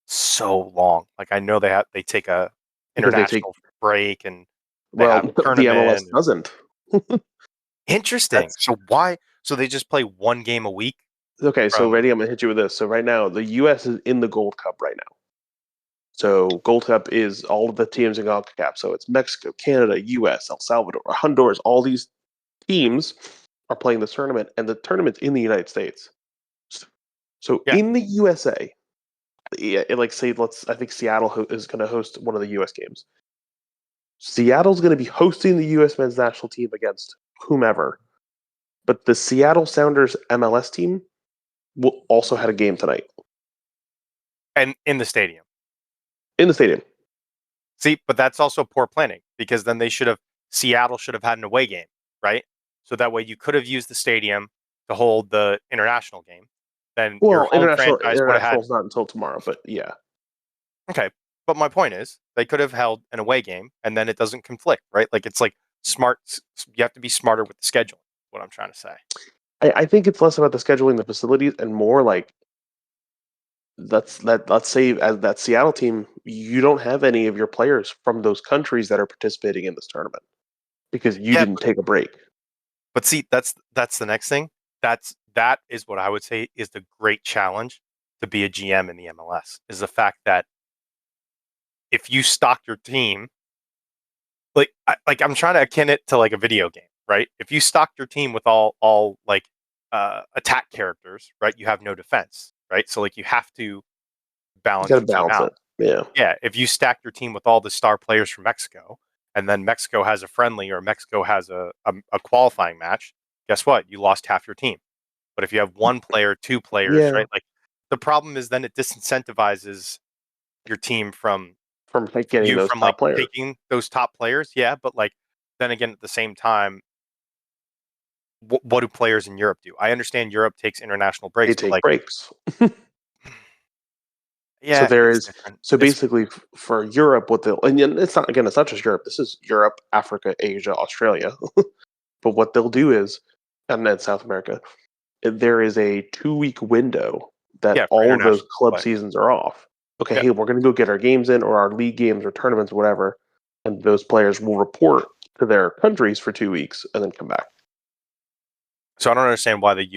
so long? Like, I know they take a because they take international break and they well, have a the MLS tournament. doesn't. Interesting. That's So why? So they just play one game a week okay. So from. ready, I'm gonna hit you with this. So right now, the U.S. is in the Gold Cup right now. So Gold Cup is all of the teams in CONCACAF. So it's Mexico, Canada, U.S., El Salvador, Honduras. All these teams are playing this tournament, and the tournament's in the United States. So Yeah. in the USA, yeah, like say, I think Seattle is going to host one of the U.S. games. Seattle's going to be hosting the U.S. men's national team against whomever, but the Seattle Sounders MLS team will also had a game tonight And in the stadium. in the stadium. See, but that's also poor planning because then Seattle should have had an away game, right? So that way you could have used the stadium to hold the international game. Then your Well, home franchise would have had. international's not until tomorrow, but yeah, Okay. But my point is they could have held an away game and then it doesn't conflict, right? Like it's like smart. You have to be smarter with the schedule. What I'm trying to say. I think it's less about the scheduling, the facilities, and more like let's say as that Seattle team, you don't have any of your players from those countries that are participating in this tournament because you Yeah, didn't take a break. but see, that's the next thing. That is what I would say is the great challenge to be a GM in the MLS is the fact that if you stock your team, like I'm trying to akin it to like a video game, right? If you stock your team with all like attack characters, right, you have no defense, right? So like you have to You balance got to your team balance it. out. Yeah, Yeah, if you stack your team with all the star players from Mexico, and then Mexico has a friendly or Mexico has a qualifying match, guess what? You lost half your team. But if you have one player, two players, yeah. right? Like the problem is then it disincentivizes your team from From like getting those like top players, taking those top players. Yeah, but like then again at the same time, what do players in Europe do? I understand Europe takes international they breaks, but take like breaks. So yeah, there it's is different. so It's basically for Europe, what they'll and it's not again, it's not just Europe. This is Europe, Africa, Asia, Australia. But what they'll do is, and then South America, there is a 2 week window that yeah for all of those international club play. seasons are off. Okay, Yeah. hey, we're going to go get our games in or our league games or tournaments or whatever, and those players will report to their countries for 2 weeks and then come back. So I don't understand why the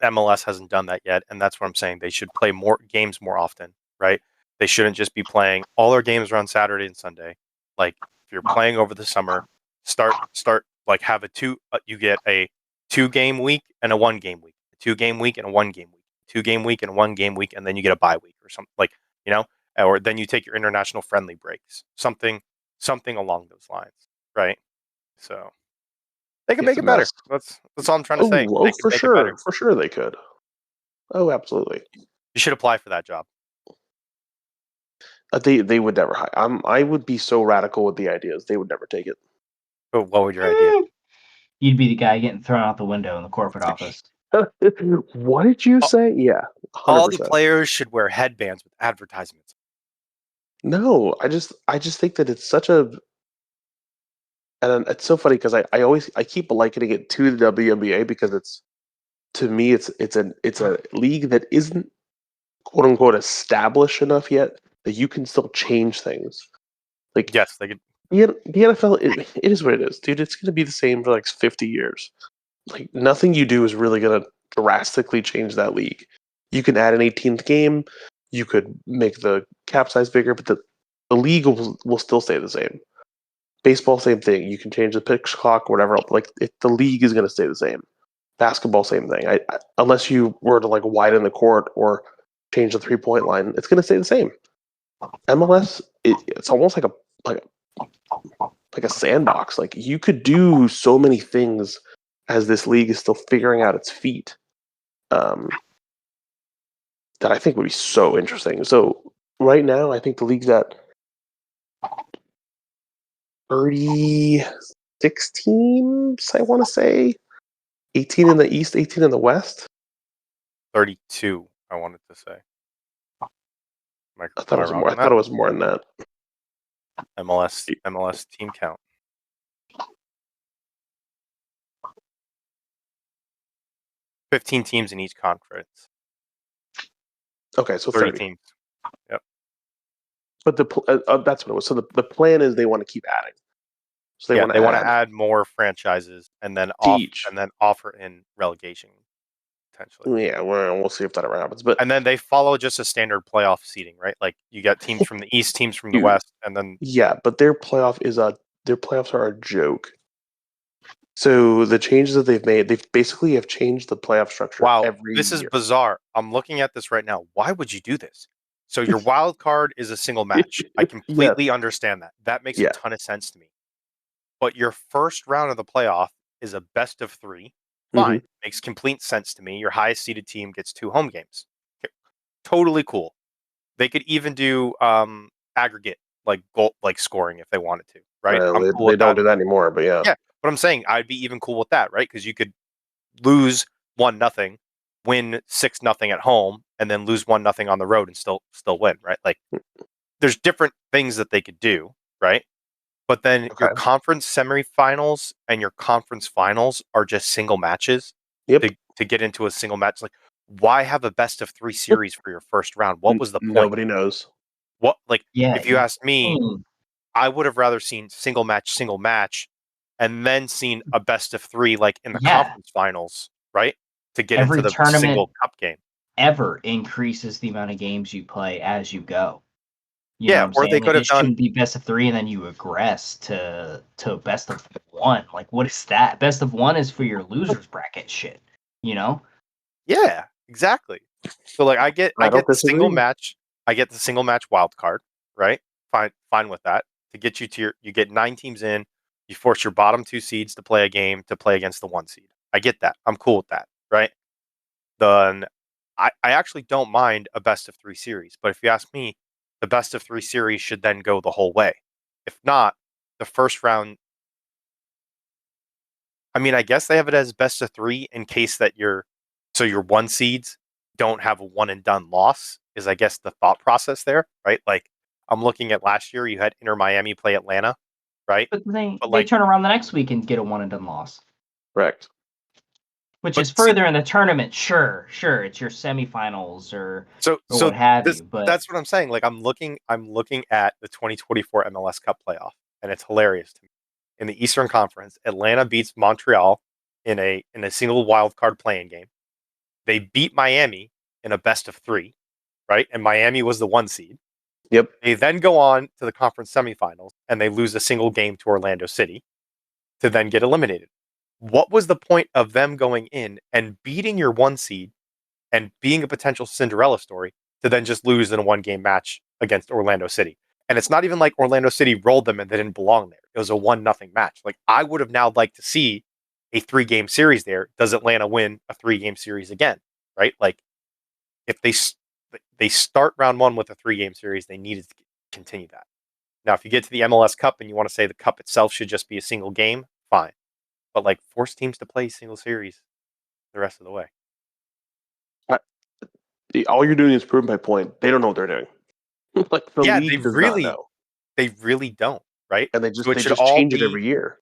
MLS hasn't done that yet, and that's what I'm saying. They should play more games more often, right? They shouldn't just be playing all their games are on Saturday and Sunday. Like if you're playing over the summer, start like have a two. You get a 2 game week and a 1 game week, a 2 game week and a 1 game week, 2 game week and a 1 game week, and then you get a bye week or something like you know, or then you take your international friendly breaks, something along those lines, right? So they can It's make a it better. mess. That's all I'm trying to say. Oh, They can make it better. for sure they could. Oh, absolutely. You should apply for that job. They would never hire. I would be so radical with the ideas. They would never take it. But what would your idea? You'd be the guy getting thrown out the window in the corporate office. What did you All, say? Yeah, all the 100%. players should wear headbands with advertisements. No, I just think that it's such a and it's so funny because I keep likening it to the WNBA because it's to me it's a league that isn't quote unquote established enough yet that you can still change things. Like Yes, they could. the NFL, it is what it is, dude. It's gonna be the same for like 50 years. Like nothing you do is really gonna drastically change that league. You can add an 18th game, you could make the cap size bigger, but the league will still stay the same. Baseball, same thing. You can change the pitch clock, whatever. Like the league is going to stay the same. Basketball, same thing. Unless you were to like widen the court or change the 3 point line, it's going to stay the same. MLS, it's almost like a sandbox. Like you could do so many things as this league is still figuring out its feet. Um, that I think would be so interesting. So right now, I think the league's at 36 teams. I want to say 18 in the East, 18 in the West. 32. I wanted to say. I Am thought it I was wrong more. I on thought that? it was more than that. MLS team count. 15 teams in each conference. Okay, so 30 30 teams. But that's what it was. So the plan is they want to keep adding. So They want to add add more franchises and then each. offer in relegation potentially. Yeah, we'll see if that ever happens. But And then they follow just a standard playoff seeding, right? Like you got teams from the East, teams from the Dude. West, and then yeah, but their playoffs are a joke. So the changes that they've made, they basically have changed the playoff structure every this is year. bizarre. I'm looking at this right now. Why would you do this? So your wild card is a single match. I completely understand that. That makes a ton of sense to me. But your first round of the playoff is a best of 3. Fine. Mm-hmm. Makes complete sense to me. Your highest seeded team gets 2 home games. Okay. Totally cool. They could even do aggregate goal scoring if they wanted to, right? I'm cool They with don't that. do that anymore, but yeah. Yeah, but I'm saying I'd be even cool with that, right? Because you could lose 1-0, win 6-0 at home, and then lose 1-0 on the road and still win, right? Like there's different things that they could do, right? But then your conference semifinals and your conference finals are just single matches. Yep. To get into a single match. Like, why have a best of 3 series for your first round? What was the point? Nobody knows. What if you Yeah. asked me, I would have rather seen single match, and then seen a best of 3 like in the conference finals, right? To get Every into the tournament single cup game. ever increases the amount of games you play as you go. You Yeah, know what or I'm they saying? could have It done shouldn't be best of 3 and then you regress to best of 1. Like, what is that? Best of 1 is for your losers bracket shit. You know? Yeah, exactly. So like I get the single match. I get the single match wild card, right? Fine with that. To get you get 9 teams in. You force your bottom 2 seeds to play a game to play against the 1 seed. I get that. I'm cool with that, right? Then I actually don't mind a best of 3 series, but if you ask me, the best of 3 series should then go the whole way. If not, the first round. I mean, I guess they have it as best of 3 in case that your 1 seeds don't have a one and done loss, is I guess the thought process there, right? Like I'm looking at last year, you had Inter Miami play Atlanta, right? But they like turn around the next week and get a 1 and done loss. Correct. Which is further in the tournament, sure. It's your semifinals or what have you. But that's what I'm saying. Like I'm looking at the 2024 MLS Cup playoff, and it's hilarious to me. In the Eastern Conference, Atlanta beats Montreal in a single wild card playing game. They beat Miami in a best of 3, right? And Miami was the 1 seed. Yep. They then go on to the conference semifinals and they lose a single game to Orlando City to then get eliminated. What was the point of them going in and beating your 1 seed and being a potential Cinderella story to then just lose in a 1-game match against Orlando City? And it's not even like Orlando City rolled them and they didn't belong there. It was a 1-0 match. Like I would have now liked to see a 3-game series there. Does Atlanta win a 3-game series again? Right? Like if they start round 1 with a 3-game series, they needed to continue that. Now, if you get to the MLS Cup and you want to say the cup itself should just be a single game, fine. But like force teams to play single series the rest of the way. All you're doing is proving my point. They don't know what they're doing. Like the league does not know. They really don't, right? And they just change it every year.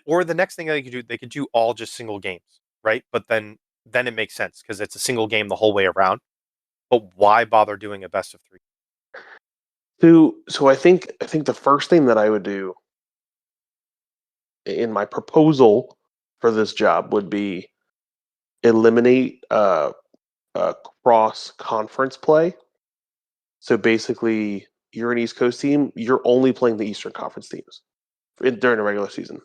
Or the next thing they could do all just single games, right? But then it makes sense because it's a single game the whole way around. But why bother doing a best of 3? So I think the first thing that I would do in my proposal for this job would be eliminate cross conference play. So basically, you're an East Coast team. You're only playing the Eastern Conference teams during the regular season.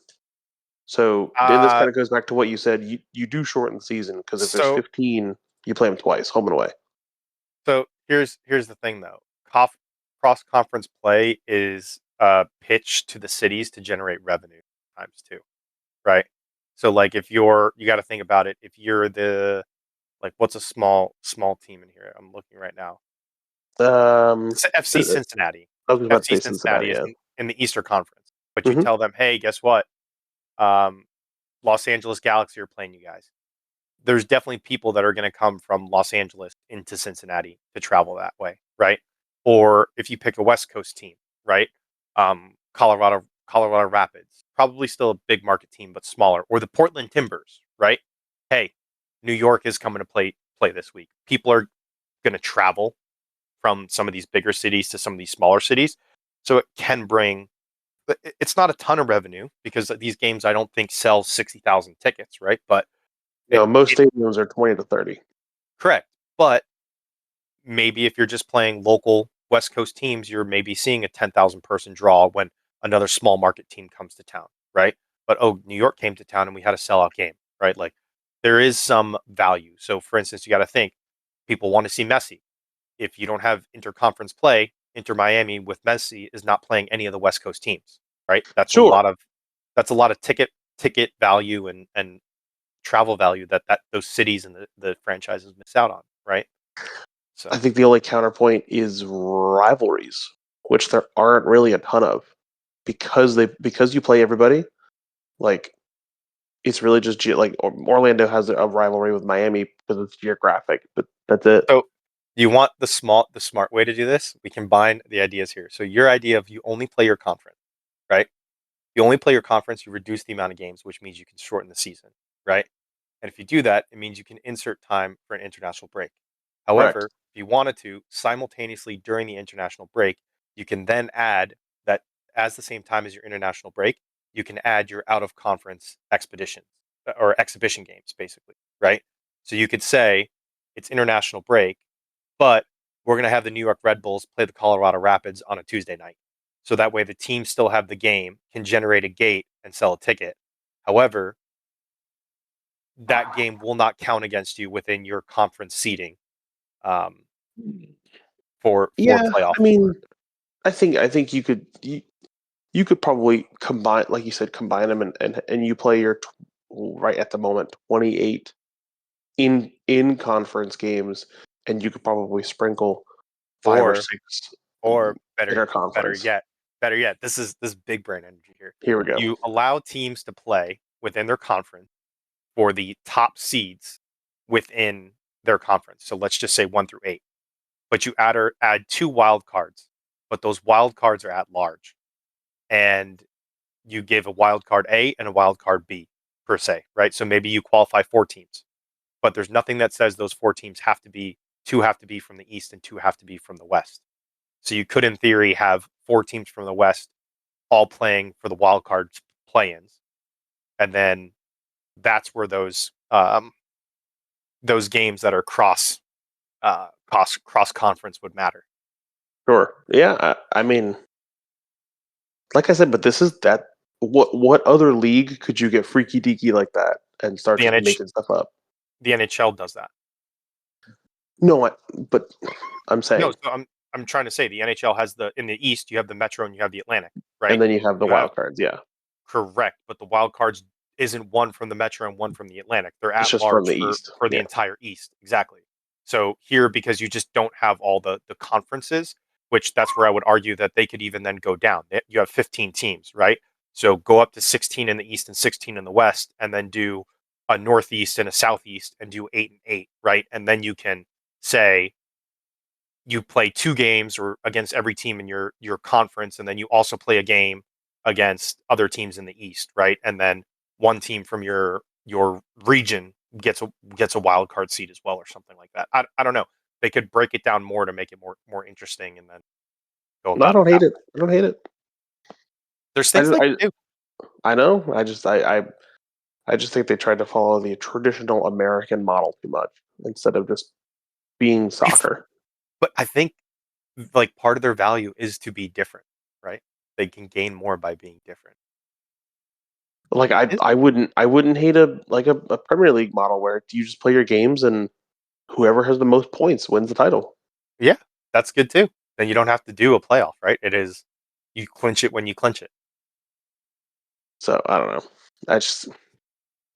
So then this kind of goes back to what you said. You do shorten the season because if there's 15, you play them twice, home and away. So here's the thing though. Cross conference play is pitched to the cities to generate revenue times 2, right? So like if you got to think about it. If you're the what's a small team in here? I'm looking right now. FC Cincinnati. I was about to say Cincinnati is in the Eastern Conference, but you Mm-hmm. tell them, hey, guess what? Los Angeles Galaxy are playing you guys. There's definitely people that are going to come from Los Angeles into Cincinnati to travel that way, right? Or if you pick a West Coast team, right? Colorado Rapids, probably still a big market team, but smaller. Or the Portland Timbers, right? Hey, New York is coming to play this week. People are going to travel from some of these bigger cities to some of these smaller cities, so it can bring. It's not a ton of revenue because these games I don't think sell 60,000 tickets, right? But most stadiums are 20 to 30. Correct, but maybe if you're just playing local West Coast teams, you're maybe seeing a 10,000 person draw when another small market team comes to town, right? But New York came to town and we had a sellout game, right? Like there is some value. So for instance, you got to think people want to see Messi. If you don't have interconference play, Inter Miami with Messi is not playing any of the West Coast teams, right? That's Sure. a lot of ticket value and travel value that those cities and the franchises miss out on, right? So I think the only counterpoint is rivalries, which there aren't really a ton of, because you play everybody. Like it's really just like Orlando has a rivalry with Miami because it's geographic, but that's it. So you want the smart way to do this? We combine the ideas here. So your idea of you only play your conference, right? You only play your conference, you reduce the amount of games, which means you can shorten the season, right? And if you do that, it means you can insert time for an international break. Correct. However, if you wanted to, simultaneously during the international break, you can then add that as the same time as your international break, you can add your out of conference expeditions or exhibition games, basically, right? So you could say it's international break, but we're going to have the New York Red Bulls play the Colorado Rapids on a Tuesday night. So that way the team still have the game, can generate a gate and sell a ticket. However, that game will not count against you within your conference seating for playoff. I mean, I think you could probably combine, like you said, combine them and you play your right at the moment 28 in conference games, and you could probably sprinkle 5 or 6 or interconference. better yet, this is big brain energy here. Here we go. You allow teams to play within their conference for the top seeds within their conference. So let's just say 1 through 8. But you add 2 wild cards, but those wild cards are at large. And you give a wild card A and a wild card B per se, right? So maybe you qualify 4 teams, but there's nothing that says those 4 teams have to be 2 have to be from the East and 2 have to be from the West. So you could, in theory, have 4 teams from the West all playing for the wild card play-ins, and then that's where those games that are cross conference would matter. Sure. Yeah. I mean, like I said, but this is that. What other league could you get freaky deaky like that and start just making stuff up? The NHL does that. No, but I'm saying. No, so I'm trying to say the NHL has in the East you have the Metro and you have the Atlantic, right? And then you have the wild cards, yeah. Correct, but the wild cards isn't one from the Metro and one from the Atlantic. They're at just large from the East. for the entire East, exactly. So here, because you just don't have all the conferences, which that's where I would argue that they could even then go down. You have 15 teams, right? So go up to 16 in the East and 16 in the West, and then do a Northeast and a Southeast, and do 8 and 8, right? And then you can say you play 2 games or against every team in your conference, and then you also play a game against other teams in the East, right? And then one team from your region gets a wild card seed as well, or something like that. I don't know. They could break it down more to make it more interesting, and then go about I don't hate it. I don't hate it. There's things they can do. I know. I just think they tried to follow the traditional American model too much instead of just being soccer. But I think like part of their value is to be different, right? They can gain more by being different. Like I wouldn't hate a Premier League model where you just play your games and whoever has the most points wins the title. Yeah, that's good too. Then you don't have to do a playoff, right? It is you clinch it when you clinch it. So I don't know.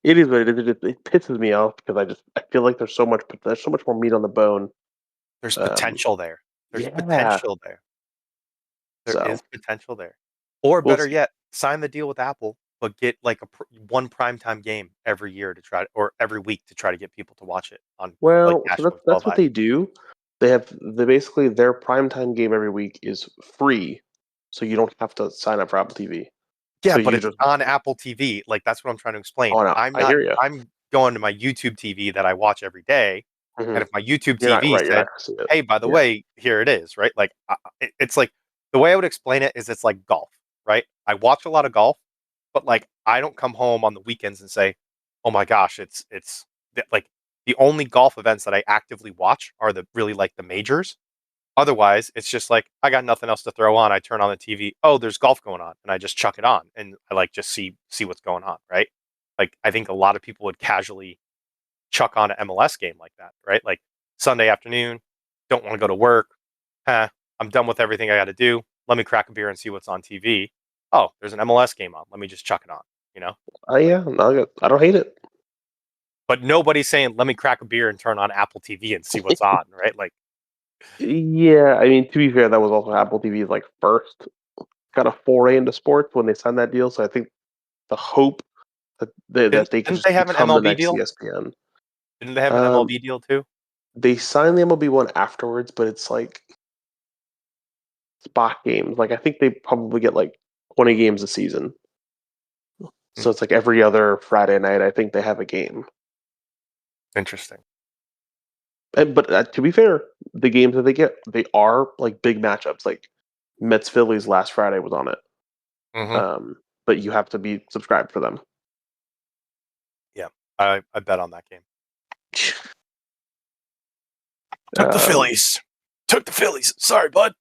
It is what it is. It pisses me off because I feel like there's so much more meat on the bone. There's potential there. There's potential there. There is potential there. Or better yet, sign the deal with Apple, but get like one primetime game every year or every week to try to get people to watch it on. Well, so that's what they do. They basically their primetime game every week is free, so you don't have to sign up for Apple TV. Yeah, so but it's on Apple TV. Like that's what I'm trying to explain. Oh, no, I hear you. I'm go into my YouTube TV that I watch every day, Mhm. and if my YouTube You're not TV right. You're said, not gonna see it. "Hey, by the Yeah. way, here it is," right? Like it's like the way I would explain it is it's like golf, right? I watch a lot of golf, but like I don't come home on the weekends and say, "Oh my gosh, like the only golf events that I actively watch are the really like the majors." Otherwise, it's just like I got nothing else to throw on. I turn on the TV. Oh, there's golf going on, and I just chuck it on, and I like just see what's going on, right? Like I think a lot of people would casually chuck on an MLS game like that, right? Like Sunday afternoon, don't want to go to work. I'm done with everything I got to do. Let me crack a beer and see what's on TV. Oh, there's an MLS game on. Let me just chuck it on. You know, Yeah. No, I don't hate it. but nobody's saying let me crack a beer and turn on Apple TV and see what's on, right? Like, Yeah. I mean, to be fair, that was also Apple TV's like first kind of foray into sports when they signed that deal. So I think the hope that they could didn't just they have an become the MLB next deal? ESPN. Didn't they have an Um, MLB deal too? they signed the MLB one afterwards, but it's like spot games. Like I think they probably get like 20 games a season. So it's like every other Friday night. I think they have a game. Interesting. But to be fair, the games that they get, they are like big matchups. Like Mets Phillies last Friday was on it. Mm-hmm. But you have to be subscribed for them. Yeah, I bet on that game. Um, Took the Phillies. Sorry, bud.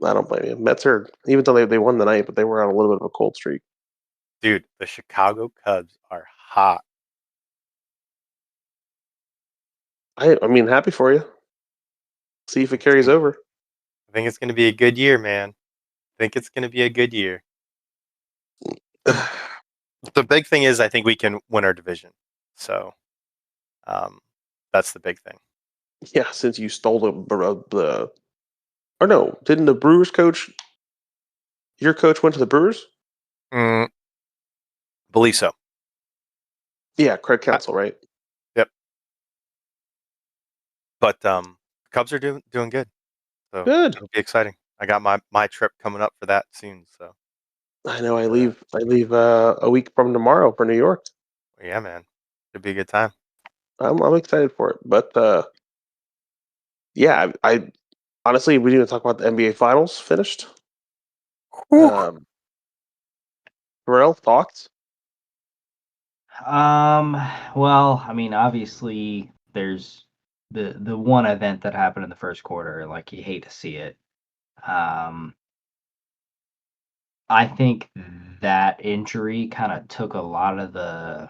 I don't blame you. Mets are, even though they won the night, but they were on a little bit of a cold streak. Dude, the Chicago Cubs are hot. I mean, happy for you. See if it carries over. I think it's going to be a good year, man. I think it's going to be a good year. The big thing is I think we can win our division. So that's the big thing. Yeah, since you stole the or no, didn't the Brewers coach? Your coach went to the Brewers? Mm, believe so. Yeah, Craig Uh, Counsell, right? yep. But Cubs are doing good. So Good. it'll be exciting. I got my trip coming up for that soon. So I know. I but, leave a week from tomorrow for New York. yeah, man. It'll be a good time. I'm excited for it. But yeah, I honestly we didn't talk about the NBA Finals finished. Um, Terrell, thoughts? Well, I mean, obviously, there's the one event that happened in the first quarter. Like, you hate to see it. Um, I think that injury kind of took a lot of the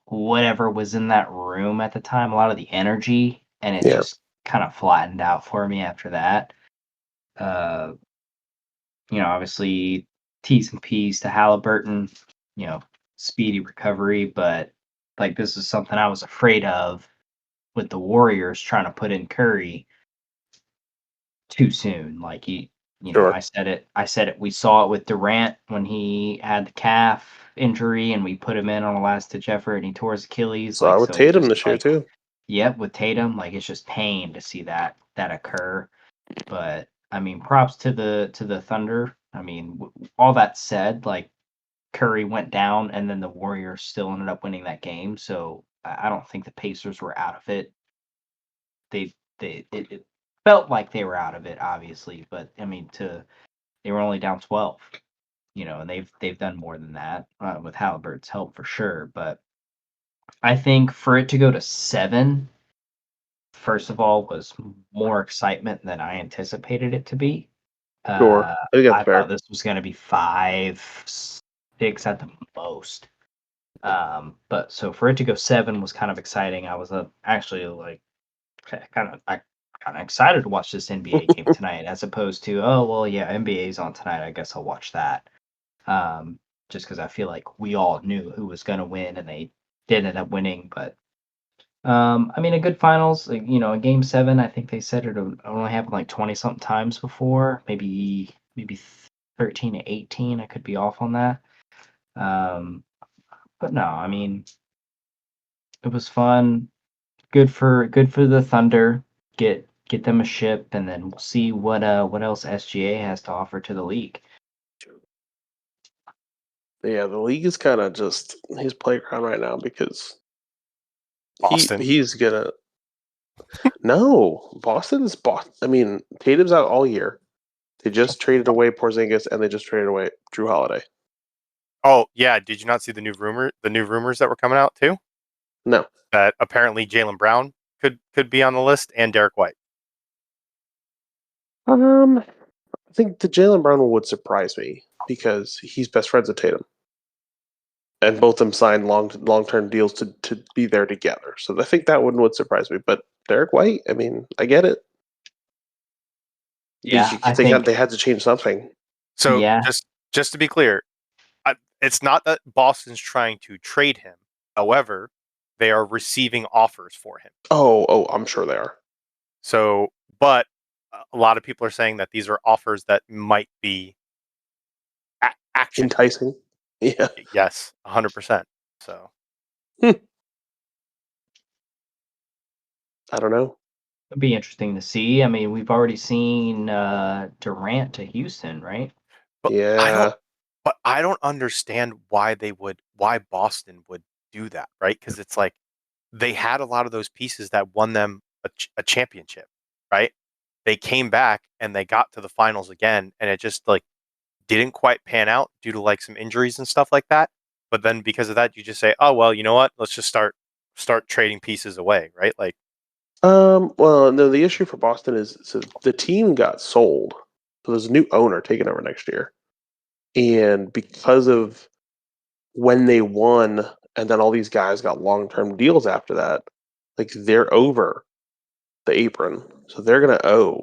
whatever was in that room at the time, a lot of the energy, and it Yeah, just kind of flattened out for me after that. Uh, obviously T's and P's to Halliburton, speedy recovery, but like this is something I was afraid of with the Warriors trying to put in Curry too soon. Like sure. I said it. We saw it with Durant when he had the calf injury and we put him in on a last ditch effort and he tore his Achilles. Saw Like it with so it's Tatum just this year like too. yep, with Tatum, like it's just pain to see that occur. But I mean, props to the Thunder. I mean, all that said, like Curry went down, and then the Warriors still ended up winning that game. So I don't think the Pacers were out of it. It felt like they were out of it, obviously, but I mean, they were only down 12, and they've done more than that with Halliburton's help for sure. But I think for it to go to 7, first of all, was more excitement than I anticipated it to be. Sure, I think that's I thought fair. this was going to be 5, 6 at the most. But so for it to go 7 was kind of exciting. I was actually like kind of excited to watch this NBA game tonight, as opposed to oh well yeah NBA's on tonight. I guess I'll watch that. Just because I feel like we all knew who was going to win, and they did end up winning. But I mean, a good finals, like, a game 7. I think they said it only happened like 20 something times before, maybe 13 to 18. I could be off on that. But no, I mean, it was fun. Good for the Thunder. Get them a ship, and then we'll see what else SGA has to offer to the league. Yeah, the league is kind of just his playground right now because Boston. he's gonna. No, Boston's Boston. I mean, Tatum's out all year. They just traded away Porzingis and they just traded away Drew Holiday. Oh yeah, did you not see the new rumors that were coming out too? No. That apparently Jaylen Brown could be on the list and Derek White. I think the Jaylen Brown one would surprise me because he's best friends with Tatum. And both of them signed long-term deals to be there together. So I think that one would surprise me. But Derek White, I mean, I get it. Yeah, I They think. had to change something. So Yeah. just to be clear, it's not that Boston's trying to trade him. However, they are receiving offers for him. Oh, I'm sure they are. So, but a lot of people are saying that these are offers that might be action. Enticing. Yeah. Yes, 100%. So, I don't know. It'd be interesting to see. I mean, we've already seen Durant to Houston, right? but Yeah. I don't understand why Boston would do that, right? Because it's like they had a lot of those pieces that won them a championship, right? They came back and they got to the finals again, and it just like didn't quite pan out due to like some injuries and stuff like that. But then because of that, you just say, oh well, you know what? Let's just start trading pieces away, right? Like, Well, no, the issue for Boston is so the team got sold. So there's a new owner taking over next year. And because of when they won and then all these guys got long-term deals after that, like they're over the apron. So they're going to owe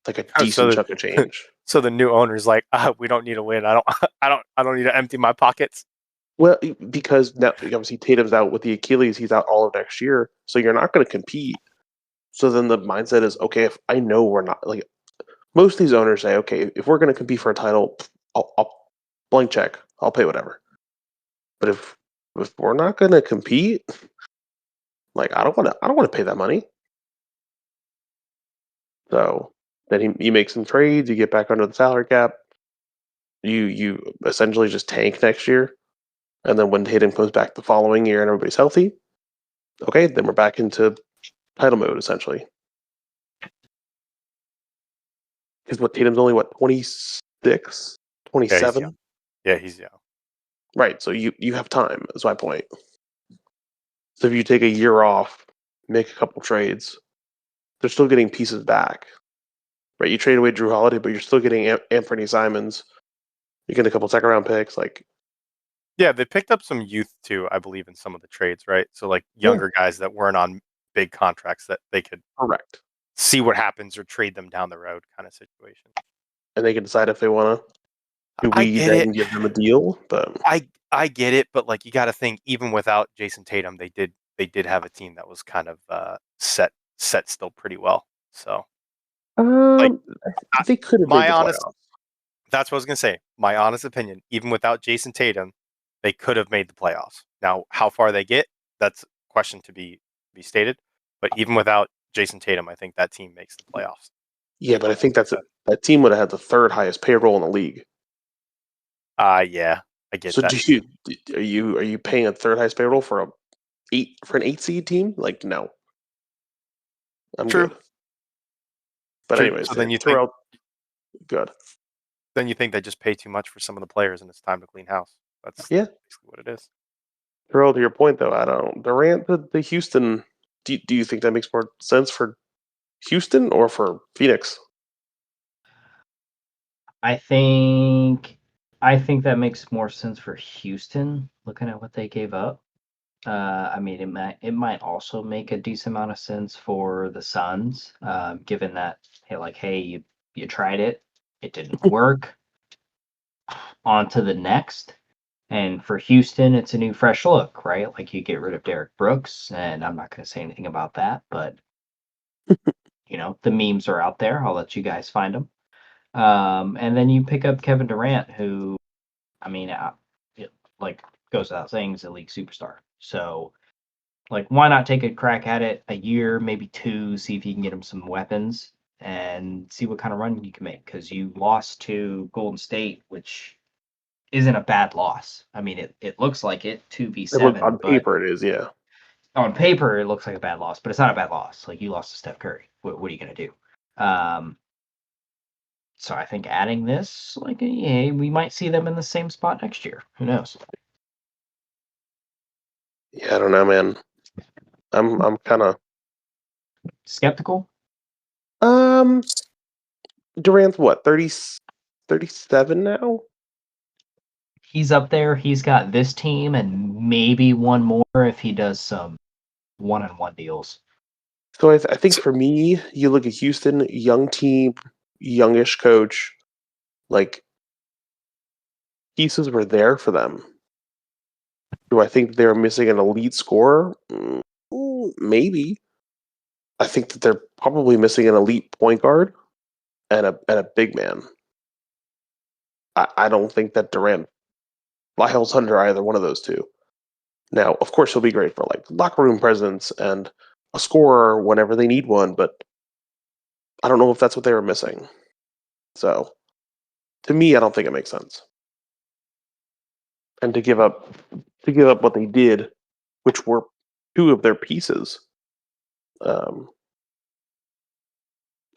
like a decent chunk of change. So the new owner's like, we don't need to win. I don't need to empty my pockets. Well, because now obviously Tatum's out with the Achilles, he's out all of next year, so you're not going to compete. So then the mindset is, okay, if I know we're not like most of these owners say, okay, if we're going to compete for a title, I'll blank check, I'll pay whatever. But if we're not going to compete, like I don't want to pay that money. So then you make some trades, you get back under the salary cap, you essentially just tank next year, and then when Tatum comes back the following year and everybody's healthy, okay, then we're back into title mode essentially. Because Tatum's only 26, 27? Yeah, he's young. Right, so you have time, is my point. So if you take a year off, make a couple trades, they're still getting pieces back. Right, you trade away Drew Holiday, but you're still getting Anthony Simons. You get a couple second round picks, like Yeah, they picked up some youth too, I believe, in some of the trades, right? So like younger guys that weren't on big contracts that they could correct, see what happens or trade them down the road kind of situation. and they can decide if they want to. Do we then give them a deal? But I get it, but like you got to think, even without Jason Tatum, they did have a team that was kind of set still pretty well. So like they could have made the playoffs. That's what I was gonna say. My honest opinion, even without Jason Tatum, they could have made the playoffs. Now, how far they get, that's a question to be stated. But even without Jason Tatum, I think that team makes the playoffs. Yeah, but I think that team would have had the third highest payroll in the league. Yeah, I get that. So are you paying a third highest payroll for an 8 seed team? Like no. I'm True. good. But True. anyways, So then you Terrell, good. Then you think they just pay too much for some of the players and it's time to clean house. That's basically what it is. Terrell, to your point though, I don't Durant the Houston. Do you think that makes more sense for Houston or for Phoenix? I think that makes more sense for Houston, looking at what they gave up. I mean, it might also make a decent amount of sense for the Suns, given that hey, you tried it, it didn't work. On to the next. And for Houston, it's a new, fresh look, right? Like you get rid of Derek Brooks, and I'm not going to say anything about that, but the memes are out there. I'll let you guys find them. And then you pick up Kevin Durant, who, I mean, like goes without saying, is a league superstar. So, like, why not take a crack at it a year, maybe two, see if you can get him some weapons and see what kind of run you can make? Because you lost to Golden State, which isn't a bad loss. I mean, it looks like it 2v7 On but paper, it is, yeah. on paper it looks like a bad loss, but it's not a bad loss. Like, you lost to Steph Curry. What are you gonna do? So I think adding this, like, yeah, we might see them in the same spot next year. Who knows? Yeah, I don't know, man. I'm kind of Skeptical. Durant's what, 37 now? He's up there. He's got this team and maybe one more if he does some one-on-one deals. So I think for me, you look at Houston, young team, youngish coach, like, pieces were there for them. Do I think they're missing an elite scorer? Maybe. I think that they're probably missing an elite point guard and a big man. I don't think that Durant files under either one of those two. Now, of course, he'll be great for, like, locker room presence and a scorer whenever they need one, but I don't know if that's what they were missing. So, to me, I don't think it makes sense. And to give up what they did, which were two of their pieces.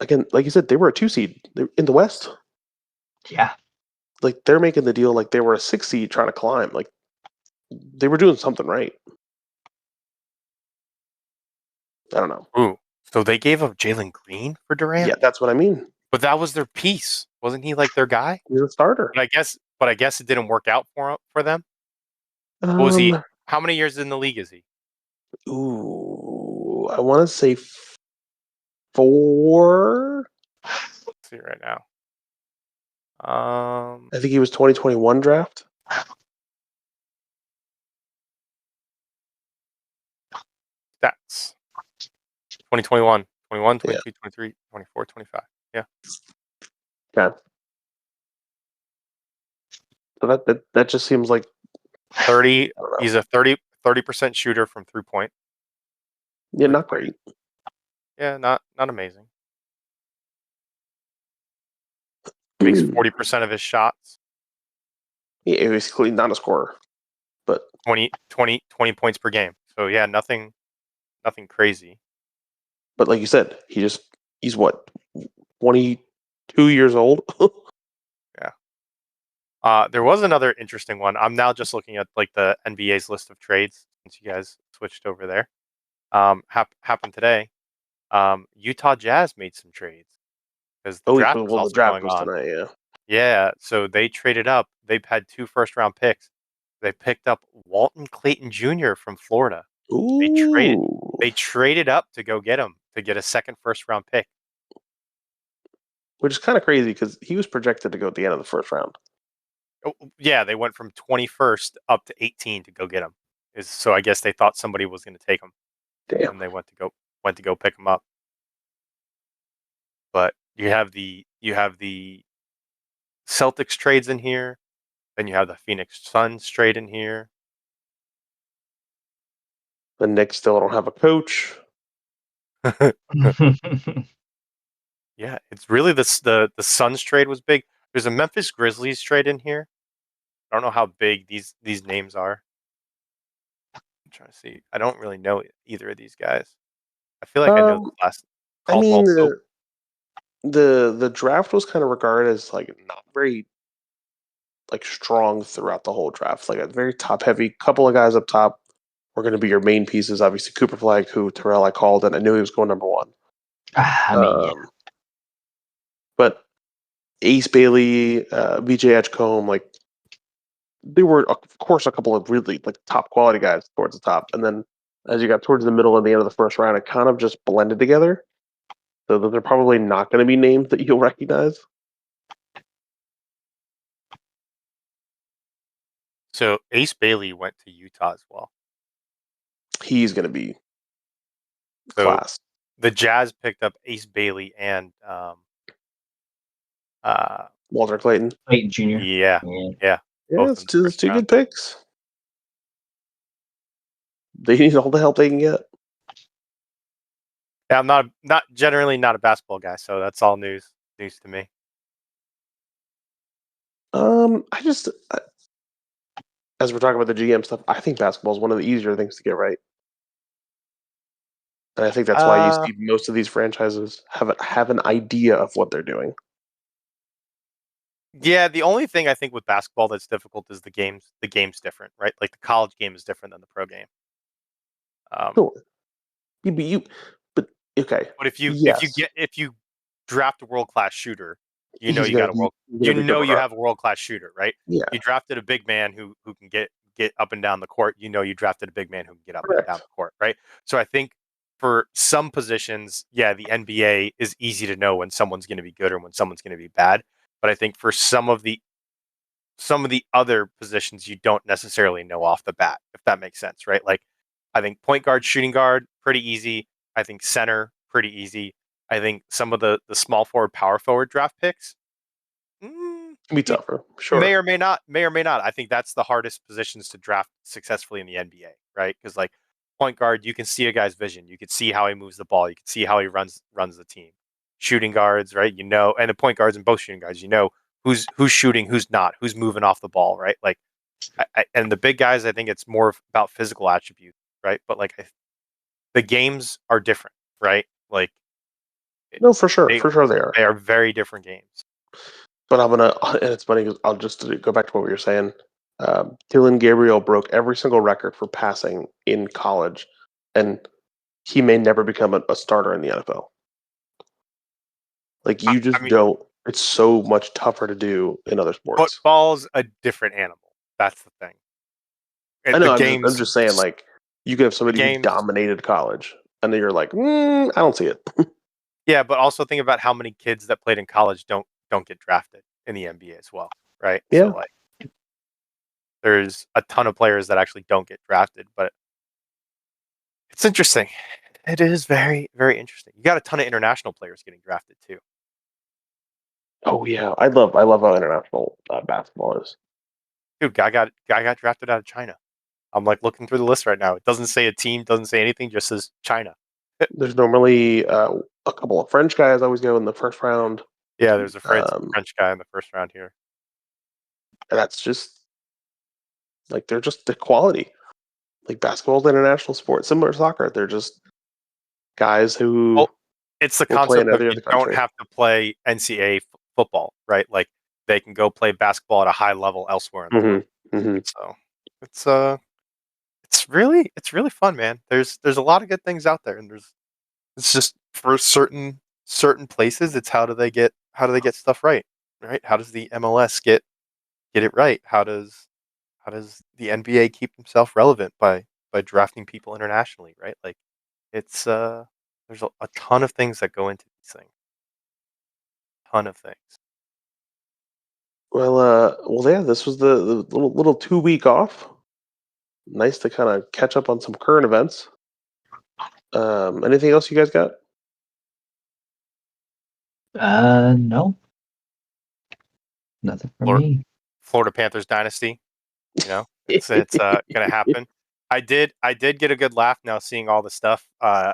Again, like you said, they were a 2 seed in the West. Yeah. Like, they're making the deal like they were a 6 seed trying to climb. Like, they were doing something right. I don't know. Ooh, so they gave up Jalen Green for Durant? Yeah, that's what I mean. But that was their piece. Wasn't he like their guy? He's a starter. But I guess it didn't work out for them. What was he? How many years in the league is he? Ooh, I want to say 4. Let's see right now. I think he was 2021 draft. Stats. 2021, 21, 22, Yeah. 23, 24, 25. Yeah. Okay. So that just seems like 30. He's a 30% shooter from 3-point. Yeah, not great. Yeah, not amazing. Makes 40% of his shots. Yeah, basically not a scorer, but 20 points per game. So yeah, nothing crazy. But like you said, he's what, 22 years old? Yeah. There was another interesting one. I'm now just looking at like the NBA's list of trades since you guys switched over there. Happened today. Utah Jazz made some trades because the draft was also going on. Tonight, yeah. Yeah, so they traded up. They've had 2 first-round picks. They picked up Walton Clayton Jr. from Florida. Ooh. They traded up to go get him, to get a second first-round pick. Which is kind of crazy because he was projected to go at the end of the first round. Oh, yeah, they went from 21st up to 18 to go get him. So I guess they thought somebody was going to take him. Damn. And they went to go pick him up. But you have the Celtics trades in here. Then you have the Phoenix Suns trade in here. The Knicks still don't have a coach. Yeah, it's really the Suns trade was big. There's a Memphis Grizzlies trade in here. I don't know how big these names are. I'm trying to see. I don't really know either of these guys. I feel like I know the last. I mean, Caldwell Pope. the draft was kind of regarded as like not very like strong throughout the whole draft. Like a very top heavy. Couple of guys up top were going to be your main pieces. Obviously, Cooper Flag, who Terrell I called, and I knew he was going number 1. I mean, yeah. But Ace Bailey, BJ Edgecombe, like, they were, of course, a couple of really like top quality guys towards the top, and then as you got towards the middle and the end of the first round, it kind of just blended together. So that they're probably not going to be names that you'll recognize. So Ace Bailey went to Utah as well. He's going to be class. The Jazz picked up Ace Bailey and Walter Clayton Jr. Yeah. It's two good picks. They need all the help they can get. Yeah, I'm not generally not a basketball guy, so that's all news to me. as we're talking about the GM stuff, I think basketball is one of the easier things to get right. And I think that's why you see most of these franchises have an idea of what they're doing. Yeah, the only thing I think with basketball that's difficult is the game's different, right? Like the college game is different than the pro game. Sure. But okay. But Yes. if you draft a world class shooter, you know He's you gonna got a be world he's gonna be good you regardless. have a world class shooter, right? Yeah. You drafted a big man who can get up and down the court. You know you drafted a big man who can get up and down Correct. the court, right? So I think for some positions, yeah, the NBA is easy to know when someone's going to be good or when someone's going to be bad. But I think for some of the other positions you don't necessarily know off the bat, if that makes sense, right? Like I think point guard, shooting guard, pretty easy. I think center, pretty easy. I think some of the small forward, power forward draft picks Can be tougher, sure. may or may not. I think that's the hardest positions to draft successfully in the NBA, right? Because like point guard, you can see a guy's vision. You can see how he moves the ball. You can see how he runs the team. Shooting guards, right? You know, and the point guards and both shooting guards, you know who's shooting, who's not, who's moving off the ball, right? Like, and the big guys, I think it's more about physical attributes, right? But like, the games are different, right? Like, No, for sure. they For sure they are. they are very different games. But and it's funny because I'll just go back to what we were saying. Dylan Gabriel broke every single record for passing in college, and he may never become a starter in the NFL. Like you just I mean, don't. It's so much tougher to do in other sports. football's a different animal. That's the thing. I The know. I'm games, just saying. Like you could have the somebody who games. dominated college, and then you're like, I don't see it. Yeah, but also think about how many kids that played in college don't get drafted in the NBA as well, right? Yeah. So like, there's a ton of players that actually don't get drafted, but it's interesting. It is very, very interesting. You got a ton of international players getting drafted too. Oh yeah. I love how international basketball is. Dude, guy got drafted out of China. I'm like looking through the list right now. It doesn't say a team, doesn't say anything, just says China. There's normally a couple of French guys always go in the first round. Yeah, there's a French Um, guy in the first round here. and that's just like they're just the quality. Like basketball's an international sport, similar to soccer. They're just guys who Well, it's the will play in concept of every you other don't country. have to play NCAA football, right? Like they can go play basketball at a high level elsewhere in the world. So it's really fun, man. There's a lot of good things out there, and it's just for certain places. It's how do they get stuff right? Right? How does the MLS get it right? How does the NBA keep himself relevant by drafting people internationally? Right? Like it's there's a ton of things that go into these things. Ton of things. Well, yeah. This was the little 2 week off. Nice to kind of catch up on some current events. Anything else you guys got? No, nothing from me. Florida Panthers dynasty. You know, it's gonna happen. I did get a good laugh now seeing all the stuff. I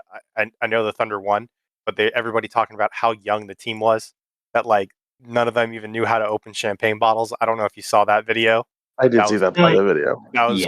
know the Thunder won, but everybody talking about how young the team was. That like none of them even knew how to open champagne bottles. I don't know if you saw that video. I did That see was that part quite of the video.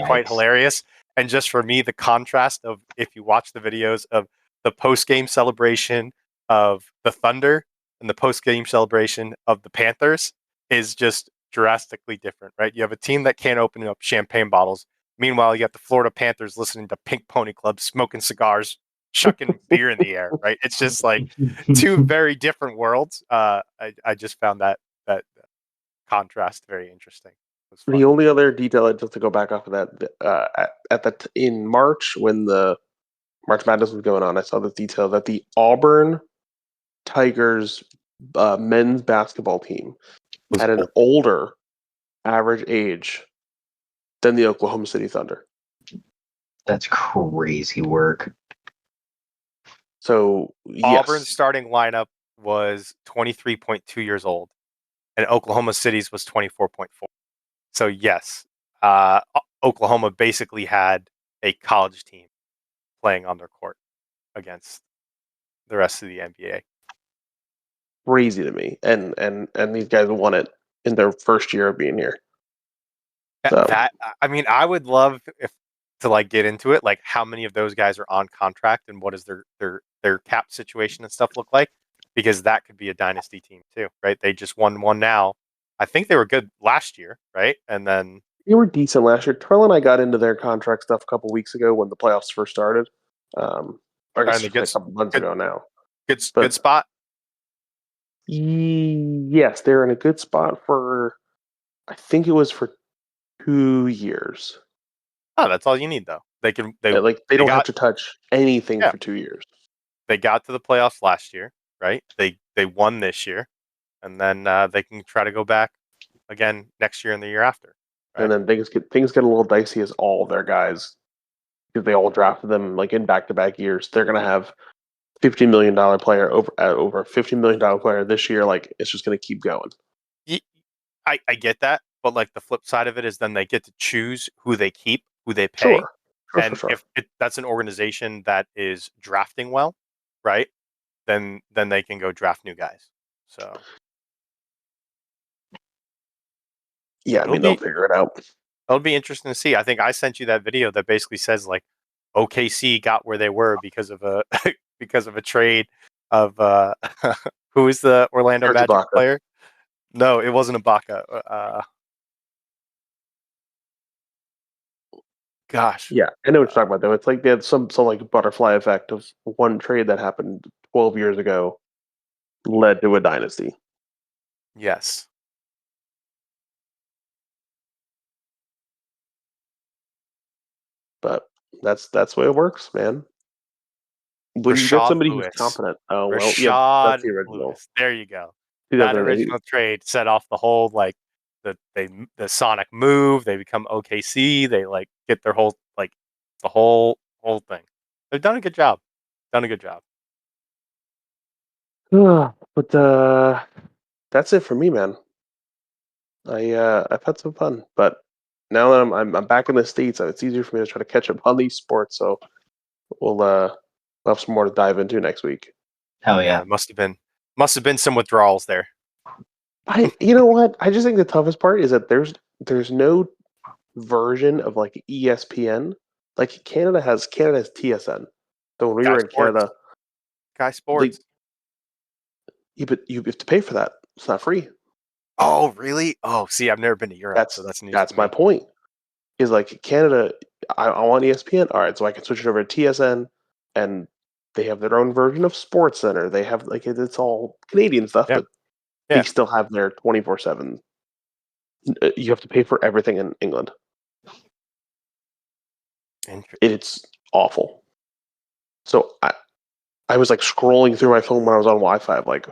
quite Yikes. hilarious. And just for me, the contrast of if you watch the videos of the post game celebration of the Thunder and the post game celebration of the Panthers is just drastically different, right? You have a team that can't open up champagne bottles. Meanwhile, you got the Florida Panthers listening to Pink Pony Club, smoking cigars, chucking beer in the air, right? It's just like two very different worlds. I just found that contrast very interesting. It was fun. The only other detail, just to go back off of that, in March when the March Madness was going on, I saw this detail that the Auburn Tigers men's basketball team had an older average age than the Oklahoma City Thunder. That's crazy work. So yes. Auburn's starting lineup was 23.2 years old, and Oklahoma City's was 24.4. So yes, Oklahoma basically had a college team playing on their court against the rest of the NBA. Crazy to me, and these guys won it in their first year of being here. I mean, I would love to like get into it, like how many of those guys are on contract and what does their cap situation and stuff look like, because that could be a dynasty team too, right? They just won one now. I think they were good last year, right? And then they were decent last year. Terrell and I got into their contract stuff a couple weeks ago when the playoffs first started. I guess a a couple months ago now. Good spot. Yes, they're in a good spot for. I think it was for 2 years. Oh, that's all you need though. They don't have to touch anything for 2 years. They got to the playoffs last year, right? They won this year, and then they can try to go back again next year and the year after. Right? And then things get a little dicey as all their guys, because they all drafted them like in back-to-back years. They're gonna have $50 million player over $50 million player this year. Like, it's just gonna keep going. I get that, but like the flip side of it is then they get to choose who they keep, who they pay. Sure. If that's an organization that is drafting well, right, then they can go draft new guys. So yeah, I mean, they'll figure it out. It'll be interesting to see. I think I sent you that video that basically says like OKC got where they were because of a because of a trade of who is the Orlando Magic player? No, it wasn't Ibaka. Gosh. Yeah, I know what you're talking about though. It's like they had some like butterfly effect of one trade that happened 12 years ago led to a dynasty. Yes. But that's the way it works, man. When you get somebody who's competent. Oh, well, yeah, that's the original. Lewis. There you go. That original trade set off the whole like the Sonic move. They become OKC. They like get their whole like the whole thing. They've done a good job. But that's it for me, man. I've had some fun, but now that I'm back in the States, it's easier for me to try to catch up on these sports. So we'll have some more to dive into next week. Hell yeah! Must have been some withdrawals there. You know what? I just think the toughest part is that there's no version of like ESPN. Like Canada has TSN. So when we were in Canada, Sky Sports. But you have to pay for that. It's not free. Oh, really? Oh, see, I've never been to Europe, so that's my point. Is like Canada, I want ESPN. All right, so I can switch it over to TSN, and they have their own version of Sports Center. They have like it's all Canadian stuff, but they still have their 24/7. You have to pay for everything in England. It's awful. So I was like scrolling through my phone when I was on Wi-Fi, like,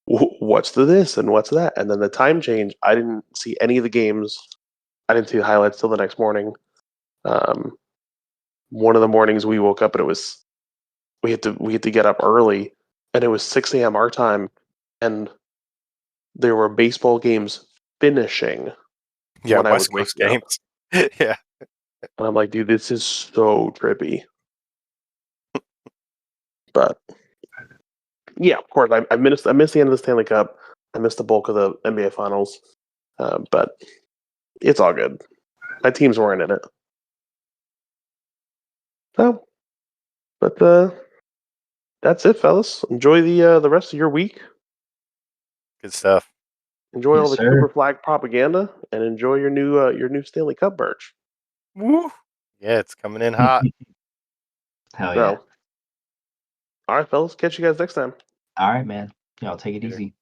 what's this and what's that? And then the time change, I didn't see any of the games. I didn't see the highlights till the next morning. One of the mornings we woke up and we had to get up early, and it was 6 a.m. our time, and there were baseball games finishing. Yeah, when West Coast games. Yeah. And I'm like, dude, this is so trippy. But yeah, of course, I missed the end of the Stanley Cup. I missed the bulk of the NBA Finals, but it's all good. My teams weren't in it. So, but that's it, fellas. Enjoy the rest of your week. Good stuff. Enjoy all the Cooper Flag propaganda, and enjoy your new Stanley Cup merch. Woo! Yeah, it's coming in hot. Hell yeah! All right, fellas. Catch you guys next time. All right, man. Y'all take it easy.